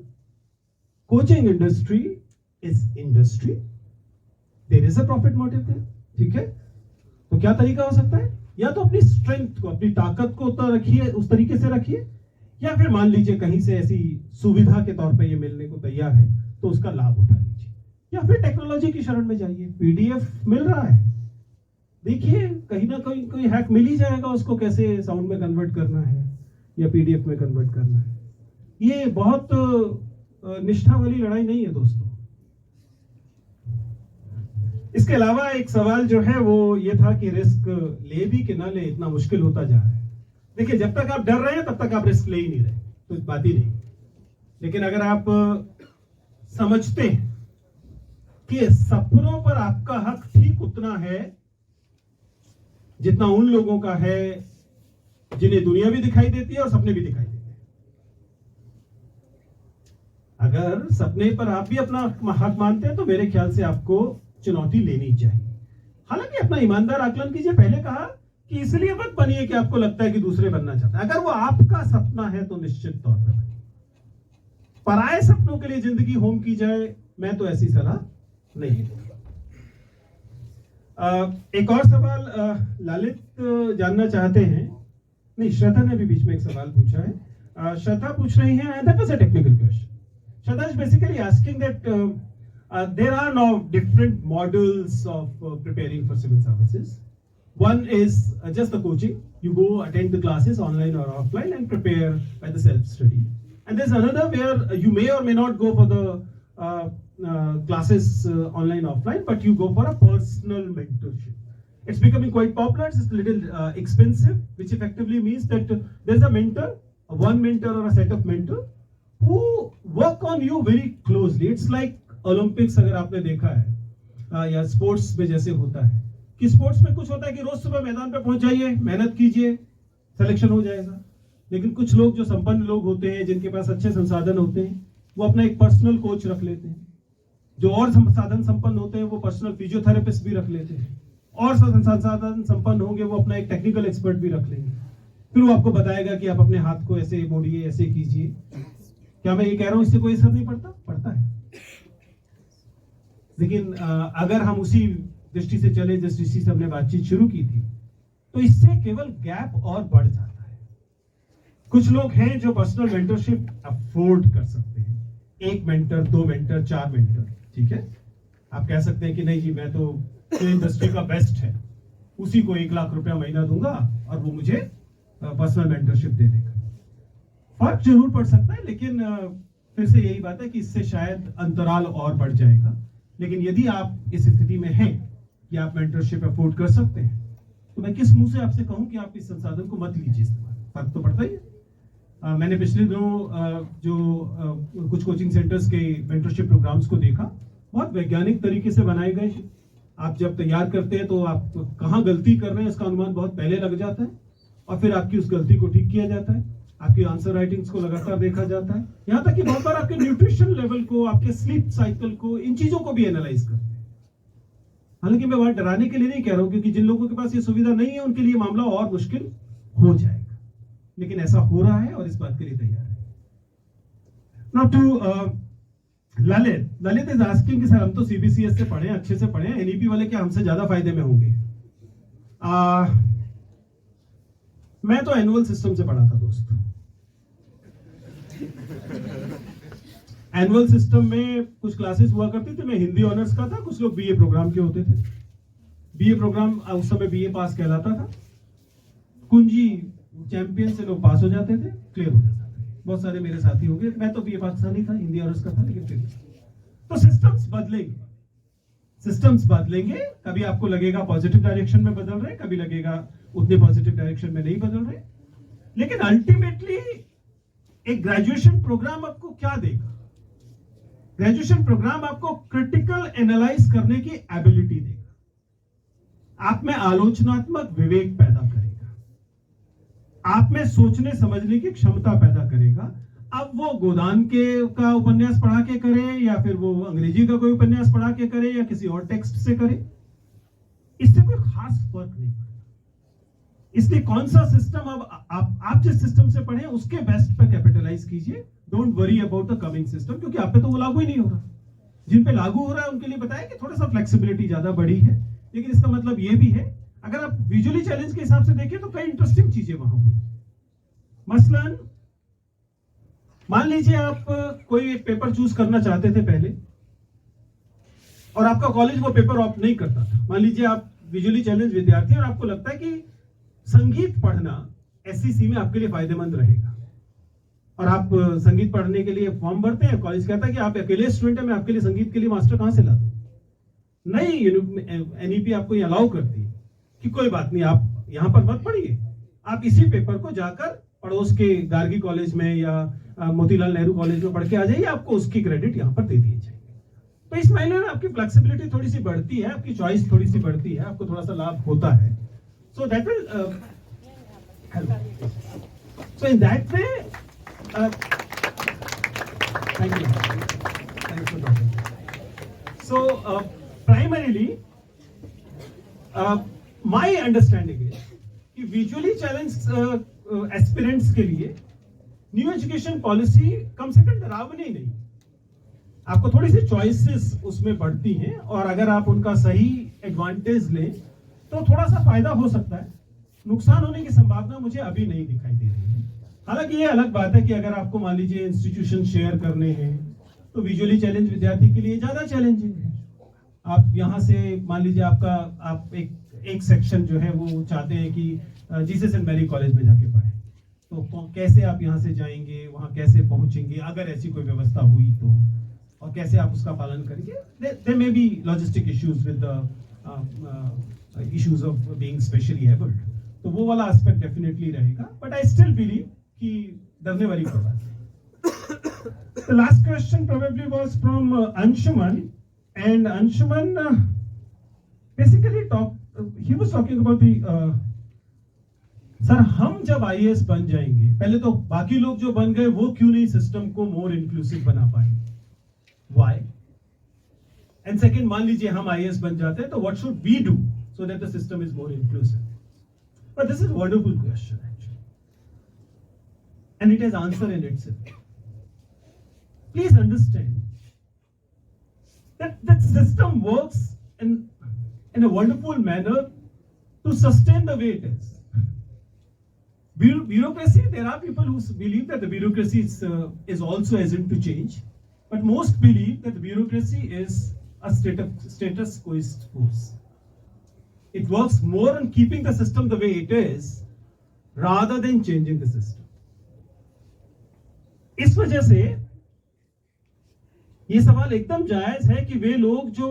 coaching industry is industry, there is a profit motive there, ठीक है। तो क्या तरीका हो सकता है? या तो अपनी स्ट्रेंथ को, अपनी ताकत को तो रखिए, उस तरीके से रखिए, या फिर मान लीजिए कहीं से ऐसी सुविधा के तौर पे ये मिलने को तैयार है तो उसका लाभ उठा लीजिए, या फिर टेक्नोलॉजी की शरण में जाइए। पीडीएफ मिल रहा है, देखिए कहीं ना कहीं कोई हैक मिल ही जाएगा, उसको कैसे साउंड में कन्वर्ट करना है या पीडीएफ में कन्वर्ट करना है। ये बहुत निष्ठा वाली लड़ाई नहीं है दोस्तों। इसके अलावा एक सवाल जो है वो ये था कि रिस्क ले भी कि ना ले, इतना मुश्किल होता जा रहा है। देखिए जब तक आप डर रहे हैं तब तक आप रिस्क ले ही नहीं रहे, तो बात ही नहीं। लेकिन अगर आप समझते हैं कि सपनों पर आपका हक ठीक उतना है जितना उन लोगों का है जिन्हें दुनिया भी दिखाई देती है और सपने भी दिखाई देते हैं, अगर सपने पर आप भी अपना हक मानते हैं तो मेरे ख्याल से आपको चुनौती लेनी चाहिए। हालांकि अपना ईमानदार आकलन कीजिए। पहले कहा कि इसलिए मत बनिए कि आपको लगता है कि दूसरे बनना चाहते हैं, अगर वो आपका सपना है तो निश्चित तौर पर बनिए। पराये सपनों के लिए जिंदगी होम की जाए, मैं तो ऐसी सलाह नहीं दूंगा। एक और सवाल ललित जानना चाहते हैं, नहीं श्रद्धा ने भी बीच में एक सवाल पूछा है। श्रद्धा पूछ रही है, that was a technical question. Shraddha is basically asking that there are now different models of preparing for civil services. One is just the coaching. You go attend the classes online or offline and prepare by the self-study. And there's another where you may or may not go for the classes online, offline, but you go for a personal mentorship. It's becoming quite popular. It's a little expensive, which effectively means that there's a mentor, one mentor or a set of mentors who work on you very closely. It's like Olympics, अगर आपने देखा है या स्पोर्ट्स में जैसे होता है कि स्पोर्ट्स में कुछ होता है कि रोज सुबह मैदान पे पहुंच जाइए, मेहनत कीजिए, सिलेक्शन हो जाएगा। लेकिन कुछ लोग जो संपन्न लोग होते हैं, जिनके पास अच्छे संसाधन होते हैं, वो अपना एक पर्सनल कोच रख लेते हैं। जो और संसाधन संपन्न होते हैं वो पर्सनल फिजियोथेरेपिस्ट भी रख लेते हैं, और संसाधन संपन्न होंगे वो अपना एक टेक्निकल एक्सपर्ट भी रख लेंगे। फिर वो आपको बताएगा कि आप अपने हाथ को ऐसे मोड़िए, ऐसे कीजिए। क्या मैं ये कह रहा हूं इससे कोई असर नहीं पड़ता? पड़ता है। लेकिन अगर हम उसी दृष्टि से चले जिस दृष्टि से हमने बातचीत शुरू की थी, तो इससे केवल गैप और बढ़ जाता है। कुछ लोग हैं जो पर्सनल मेंटरशिप अफोर्ड कर सकते हैं, 1 मेंटर, 2 मेंटर, 4 मेंटर, ठीक है। आप कह सकते हैं कि नहीं जी मैं तो इंडस्ट्री का बेस्ट है, उसी को 1 लाख रुपया महीना दूंगा और वो मुझे पर्सनल मेंटरशिप दे देगा। फर्क जरूर पड़ सकता है, लेकिन फिर से यही बात है कि इससे शायद अंतराल और बढ़ जाएगा, लेकिन यदि आप इस स्थिति में हैं कि आप मेंटरशिप अफोर्ड कर सकते हैं, तो मैं किस मुंह से आपसे कहूं कि आप इस संसाधन को मत लीजिए इस्तेमाल, फर्क तो पड़ता ही है। मैंने पिछले दिनों कुछ कोचिंग सेंटर्स के मेंटरशिप प्रोग्राम्स को देखा, बहुत वैज्ञानिक तरीके से बनाए गए हैं। आप जब तैयार करते हैं तो आप कहाँ गलती कर रहे हैं इसका अनुमान बहुत पहले लग जाता है, और फिर आपकी उस गलती को ठीक किया जाता है, आपकी आंसर राइटिंग्स को लगातार देखा जाता है, यहाँ तक कि बहुत बार आपके न्यूट्रिशन लेवल को, आपके स्लीप साइकिल को, इन चीजों को भी एनालाइज करते हैं। हालांकि मैं वहां डराने के लिए नहीं कह रहा हूं, क्योंकि जिन लोगों के पास ये सुविधा नहीं है उनके लिए मामला और मुश्किल हो जाएगा, लेकिन ऐसा हो रहा है और इस बात के लिए तैयार है। Now two Lalit is asking कि सर हम तो सीबीसीएस से पढ़े, अच्छे से पढ़े, एनईपी वाले क्या हमसे ज्यादा फायदे में होंगे? मैं तो एनुअल सिस्टम से पढ़ा था दोस्त। एनुअल सिस्टम में कुछ क्लासेस हुआ करती थी, मैं हिंदी ऑनर्स का था, कुछ लोग बीए प्रोग्राम के होते थे। बीए प्रोग्राम उस समय बीए पास कहलाता था, कुंजी चैंपियन से लोग पास हो जाते थे, क्लियर हो जाता था। बहुत सारे मेरे साथी होंगे, मैं तो बीए पाकिस्तानी था, हिंदी ऑनर्स का था, लेकिन फिर तो सिस्टम्स बदलेंगे, सिस्टम्स बदलेंगे। कभी आपको लगेगा पॉजिटिव डायरेक्शन में बदल रहे, कभी लगेगा उतने पॉजिटिव डायरेक्शन में नहीं बदल रहे, लेकिन अल्टीमेटली एक ग्रेजुएशन प्रोग्राम आपको क्या देगा? ग्रेजुएशन प्रोग्राम आपको क्रिटिकल एनालाइज करने की एबिलिटी देगा, आप में आलोचनात्मक विवेक पैदा करेगा, आप में सोचने समझने की क्षमता पैदा करेगा। अब वो गोदान के का उपन्यास पढ़ा के करे, या फिर वो अंग्रेजी का कोई उपन्यास पढ़ा के करे, या किसी और टेक्स्ट से करे, इससे कोई खास फर्क नहीं पड़ता। इसलिए कौन सा सिस्टम अब आप जिस सिस्टम से पढ़े उसके बेस्ट पे कैपिटलाइज कीजिए। Don't worry about the coming system, क्योंकि आप पे तो वो लागू ही नहीं हो रहा। जिन पे लागू हो रहा है उनके लिए बताया कि थोड़ा सा फ्लेक्सिबिलिटी ज्यादा बढ़ी है, लेकिन इसका मतलब ये भी है, अगर आप विजुअली चैलेंज के हिसाब से देखें तो कई इंटरेस्टिंग चीजें वहां हुई। मसलन मान लीजिए आप कोई एक पेपर चूज करना चाहते थे पहले, और आपका कॉलेज वो पेपर ऑप्ट नहीं करता था। मान लीजिए आप विजुअली चैलेंज विद्यार्थी और आपको लगता है कि संगीत पढ़ना एससीसी में आपके लिए फायदेमंद रहेगा, और आप संगीत पढ़ने के लिए फॉर्म भरते हैं, कॉलेज कहता है कि आप अकेले स्टूडेंट हैं, मैं आपके लिए संगीत के लिए मास्टर कहां से ला दूं? नहीं, एनईपी आपको ये अलाउ करती है कि कोई बात नहीं, आप यहां पर मत पढ़िए, आप इसी पेपर को जाकर पड़ोस के गार्गी कॉलेज में या मोतीलाल नेहरू कॉलेज में पढ़ के आ जाइए, आपको उसकी क्रेडिट यहां पर दे दिए जाएंगे। तो इस मायने में आपकी फ्लेक्सिबिलिटी थोड़ी सी बढ़ती है, आपकी चॉइस थोड़ी सी बढ़ती है, आपको थोड़ा सा लाभ होता है। So that will help. So in that way, thank you. Thanks for talking. So primarily, my understanding is कि visually challenged aspirants के लिए न्यू एजुकेशन पॉलिसी कम से कम डरावनी नहीं, आपको थोड़ी सी चॉइसेस उसमें बढ़ती हैं, और अगर आप उनका सही एडवांटेज लें तो थोड़ा सा फायदा हो सकता है। नुकसान होने की संभावना मुझे अभी नहीं दिखाई दे रही है। हालांकि ये अलग बात है कि अगर आपको मान लीजिए इंस्टीट्यूशन शेयर करने हैं तो विजुअली चैलेंज विद्यार्थी के लिए ज्यादा चैलेंजिंग है। आप यहाँ से मान लीजिए आप एक सेक्शन जो है वो चाहते हैं कि जीसस एंड मैरी कॉलेज में जाके पढ़े, तो कैसे आप यहाँ से जाएंगे, वहाँ कैसे पहुंचेंगे, अगर ऐसी कोई व्यवस्था हुई तो, और कैसे आप उसका पालन करेंगे। There may be logistic issues with the issues of being specially abled, तो वो वाला एस्पेक्ट डेफिनेटली रहेगा, बट आई स्टिल बिलीव कि डरने वाली कोई बात नहीं। The last question probably was from Anshuman, and Anshuman basically he was talking about the sir हम जब आईएएस बन जाएंगे, पहले तो बाकी लोग जो बन गए वो क्यों नहीं सिस्टम को मोर इंक्लूसिव बना पाए, why? And second, मान लीजिए हम आईएएस बन जाते हैं तो what should we do so that the system is more inclusive? But this is a wonderful question actually, and it has answer in itself. Please understand that system works in a wonderful manner to sustain the way it is. Bureaucracy, there are people who believe that the bureaucracy is also agent to change, but most believe that the bureaucracy is a status quo force. It works more on keeping the system the way it is rather than changing the system. इस वजह से ये सवाल एकदम जायज है कि वे लोग जो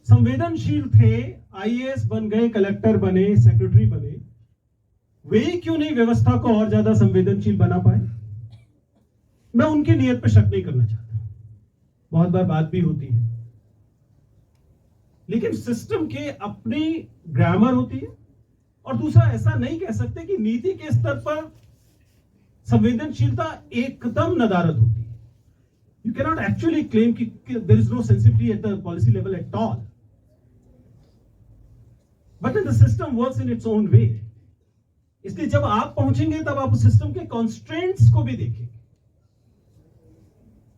संवेदनशील थे, आईएएस बन गए, कलेक्टर बने, सेक्रेटरी बने, वे क्यों नहीं व्यवस्था को और ज्यादा संवेदनशील बना पाए? मैं उनकी नीयत पर शक नहीं करना चाहता, बहुत बार बात भी होती है, लेकिन सिस्टम के अपनी ग्रामर होती है। और दूसरा, ऐसा नहीं कह सकते कि नीति के स्तर पर संवेदनशीलता एकदम नदारद होती है। यू कैनॉट एक्चुअली क्लेम कि there is no sensitivity at the policy level at all, but the system works in its own way. इसलिए जब आप पहुंचेंगे तब आप उस सिस्टम के कॉन्स्ट्रेंट्स को भी देखेंगे।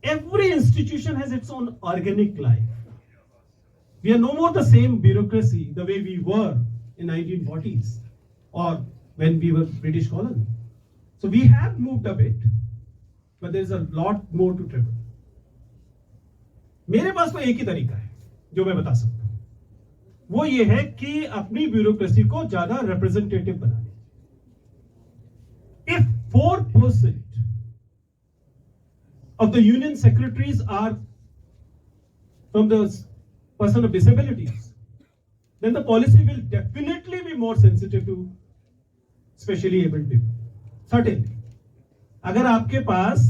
Every institution has its own organic life. We are no more the same bureaucracy the way we were in 1940s or when we were British colony. So we have moved a bit, but there is a lot more to travel. मेरे पास तो एक ही तरीका है जो मैं बता सकता हूं, वो ये है कि अपनी ब्यूरोक्रेसी को ज्यादा रिप्रेजेंटेटिव बनाने। If 4% of the union secretaries are from the person of disabilities, then the policy will definitely be more sensitive to specially abled people. Certainly. अगर आपके पास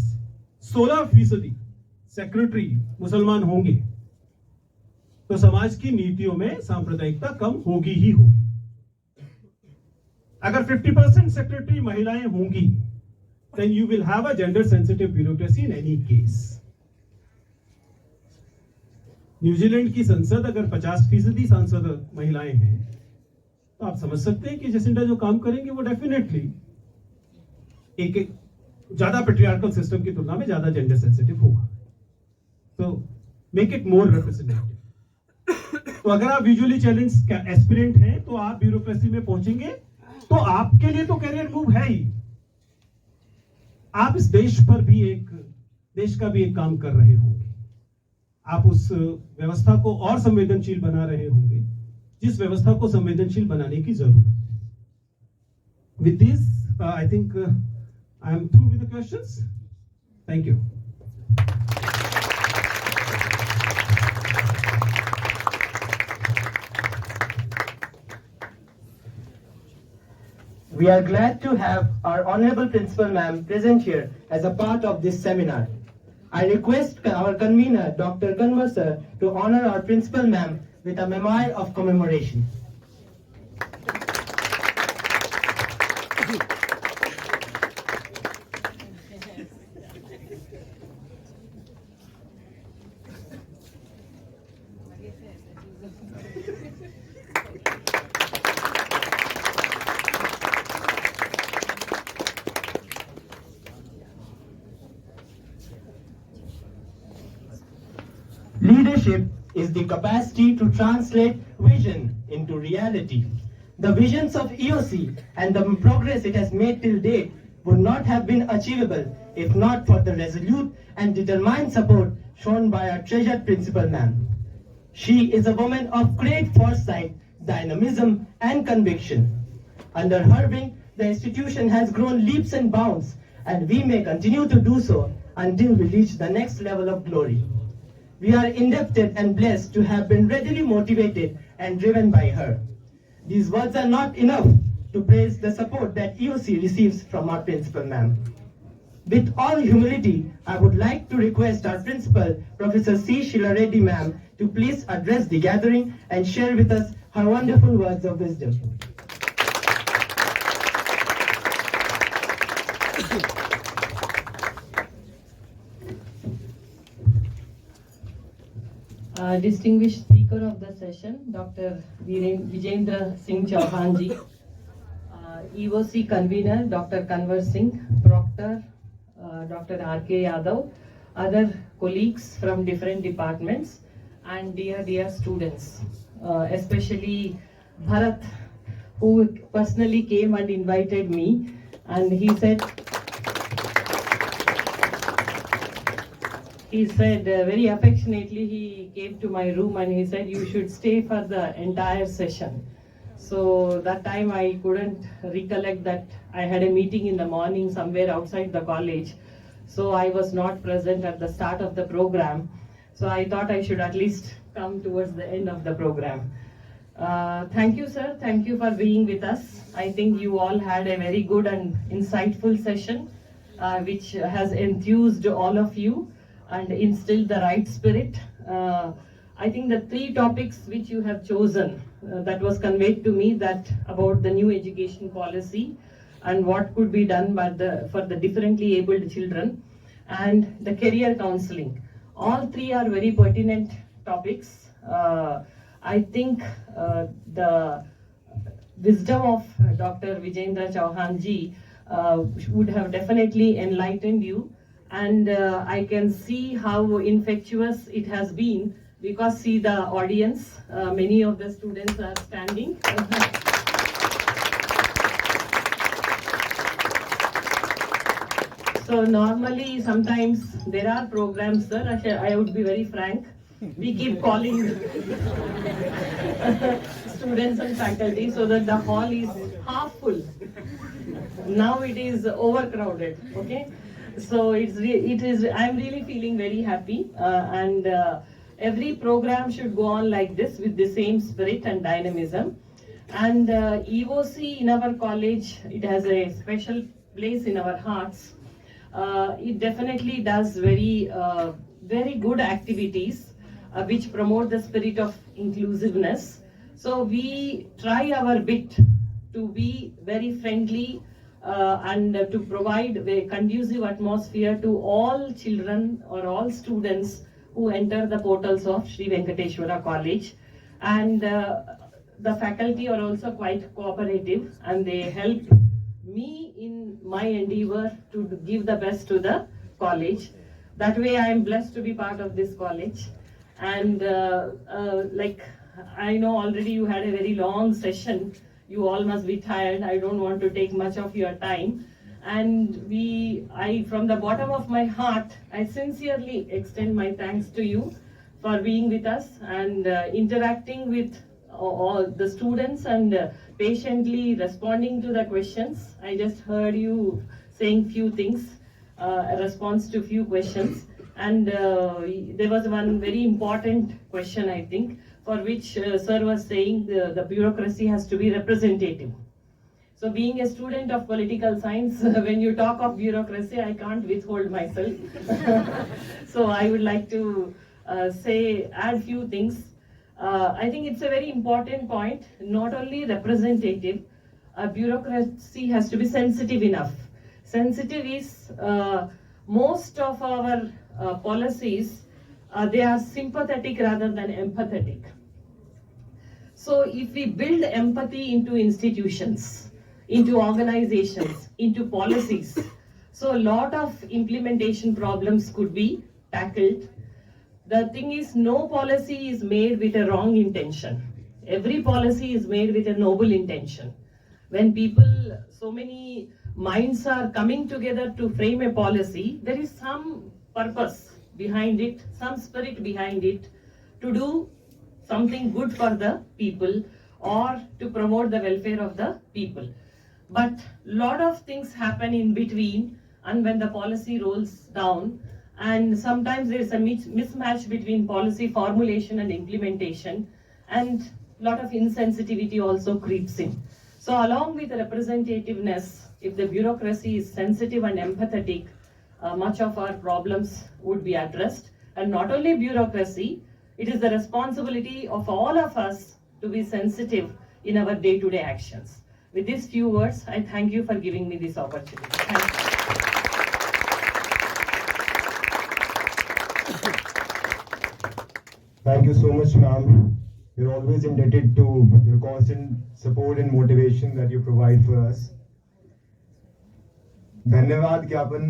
16% सेक्रेटरी मुसलमान होंगे तो समाज की नीतियों में सांप्रदायिकता कम होगी ही होगी। अगर 50% सेक्रेटरी महिलाएं होंगी, then you will have a gender sensitive bureaucracy in any case. New Zealand की संसद अगर 50% सांसद महिलाएं हैं तो आप समझ सकते हैं कि जेसिंडा जो काम करेंगे वो डेफिनेटली एक ज्यादा पेट्रियार्कल सिस्टम की तुलना में ज्यादा जेंडर सेंसिटिव होगा। तो मेक इट मोर रिप्रेजेंटेटिव। तो अगर आप विजुअली चैलेंज एस्पिरेंट हैं तो आप ब्यूरोक्रेसी में पहुंचेंगे तो आपके लिए तो कैरियर मूव है ही, आप इस देश का भी एक काम कर रहे होंगे। आप उस व्यवस्था को और संवेदनशील बना रहे होंगे जिस व्यवस्था को संवेदनशील बनाने की जरूरत है। With this I think I am through with the questions. Thank you. We are glad to have our Honorable Principal Ma'am present here as a part of this seminar. I request our convener, Dr. Kanwar Sir, to honor our Principal Ma'am with a memoir of commemoration. Leadership is the capacity to translate vision into reality. The visions of EOC and the progress it has made till date would not have been achievable if not for the resolute and determined support shown by our treasured Principal Ma'am. She is a woman of great foresight, dynamism and conviction. Under her wing, the institution has grown leaps and bounds, and we may continue to do so until we reach the next level of glory. We are indebted and blessed to have been readily motivated and driven by her. These words are not enough to praise the support that EOC receives from our Principal Ma'am. With all humility, I would like to request our Principal, Professor C. Sheila Reddy Ma'am, to please address the gathering and share with us her wonderful words of wisdom. Distinguished speaker of the session, Dr. Vijendra Singh Chauhan ji, EOC convener, Dr. Kanwar Singh, proctor, Dr. R.K. Yadav, other colleagues from different departments, and dear students, especially Bharat, who personally came and invited me, and he said very affectionately, he came to my room and he said, you should stay for the entire session. So that time I couldn't recollect that I had a meeting in the morning somewhere outside the college. So I was not present at the start of the program. So I thought I should at least come towards the end of the program. Thank you, sir. Thank you for being with us. I think you all had a very good and insightful session, which has enthused all of you and instilled the right spirit. I think the 3 topics which you have chosen, that was conveyed to me, that about the new education policy and what could be done for the differently abled children, and the career counseling. All 3 are very pertinent topics. I think the wisdom of Dr. Vijendra Chauhan ji would have definitely enlightened you, and I can see how infectious it has been, because see the audience, many of the students are standing. So normally sometimes there are programs, sir, I would be very frank, we keep calling students and faculty so that the hall is half full. Now it is overcrowded, okay? So I'm really feeling very happy, and every program should go on like this with the same spirit and dynamism. And EOC in our college, it has a special place in our hearts. It definitely does very good activities which promote the spirit of inclusiveness. So we try our bit to be very friendly and to provide a conducive atmosphere to all children or all students who enter the portals of Sri Venkateshwara College. And the faculty are also quite cooperative, and they help me in my endeavor to give the best to the college. That way I am blessed to be part of this college. And like I know already you had a very long session, you all must be tired, I don't want to take much of your time. And I from the bottom of my heart, I sincerely extend my thanks to you for being with us and interacting with all the students and patiently responding to the questions. I just heard you saying few things, a response to few questions. And there was one very important question, I think, for which sir was saying the bureaucracy has to be representative. So being a student of political science, when you talk of bureaucracy, I can't withhold myself. So I would like to add few things. I think it's a very important point, not only representative, bureaucracy has to be sensitive enough. Sensitive is most of our policies, they are sympathetic rather than empathetic. So if we build empathy into institutions, into organizations, into policies, so a lot of implementation problems could be tackled. The thing is, no policy is made with a wrong intention. Every policy is made with a noble intention. When people, so many minds are coming together to frame a policy, there is some purpose behind it, some spirit behind it, to do something good for the people or to promote the welfare of the people. But lot of things happen in between, and when the policy rolls down, and sometimes there is a mismatch between policy formulation and implementation, and lot of insensitivity also creeps in. So along with the representativeness, if the bureaucracy is sensitive and empathetic, much of our problems would be addressed. And not only bureaucracy, it is the responsibility of all of us to be sensitive in our day-to-day actions. With these few words, I thank you for giving me this opportunity. Thank you. Thank you so much, ma'am. We're always indebted to your constant support and motivation that you provide for us. धन्यवाद ज्ञापन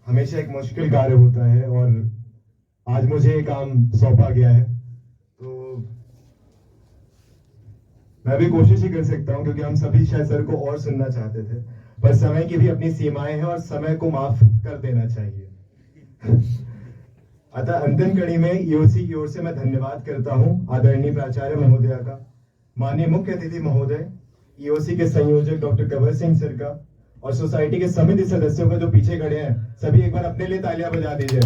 हमेशा एक मुश्किल कार्य होता है, और आज मुझे ये काम सौंपा गया है, तो मैं भी कोशिश ही कर सकता हूं, क्योंकि हम सभी शायद सर को और सुनना चाहते थे, पर समय की भी अपनी सीमाएं हैं और समय को माफ कर देना चाहिए। अतः अंतिम कड़ी में ईओसी की ओर से मैं धन्यवाद करता हूं आदरणीय प्राचार्य महोदया का, माननीय मुख्य अतिथि महोदय, ईओसी के संयोजक डॉक्टर कंवर सिंह सर का, और सोसाइटी के समिति सदस्यों का जो पीछे खड़े हैं, सभी एक बार अपने लिए तालियां बजा दीजिए।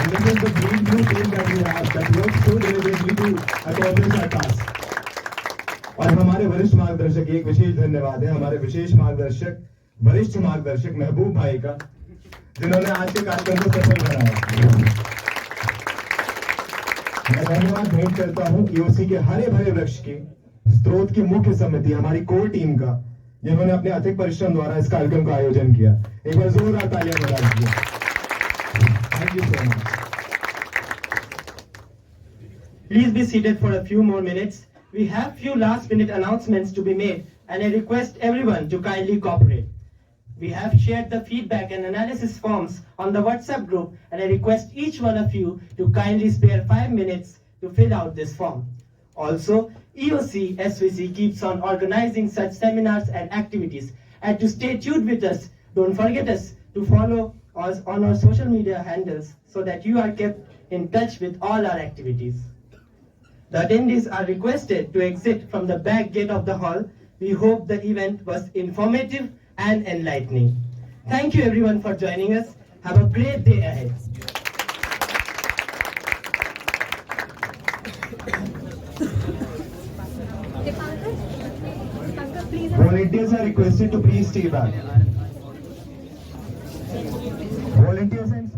And this is the green blue team that we have that works so diligently to accomplish our task. और हमारे वरिष्ठ मार्गदर्शक की एक विशेष धन्यवाद है हमारे विशेष मार्गदर्शक वरिष्ठ मार्गदर्शक महबूब भाई का, जिन्होंने आज के कार्यक्रम को सफल बनाया। मैं धन्यवाद भेंट करता हूं ईओसी के हरे भरे वृक्ष के स्रोत की मुख्य समिति हमारी कोर टीम का, जिन्होंने अपने अथिक परिश्रम द्वारा इस कार्यक्रम का आयोजन किया। एक बार जोरदार तालियां बजा दीजिए। Thank you so much. Please be seated for a few more minutes. We have few last minute announcements to be made and I request everyone to kindly cooperate. We have shared the feedback and analysis forms on the WhatsApp group and I request each one of you to kindly spare 5 minutes to fill out this form. Also, EOC SVC keeps on organizing such seminars and activities, and to stay tuned with us, don't forget us to follow us on our social media handles so that you are kept in touch with all our activities. The attendees are requested to exit from the back gate of the hall. We hope the event was informative and enlightening. Thank you everyone for joining us. Have a great day ahead. Volunteers are requested to please stay back. Volunteers and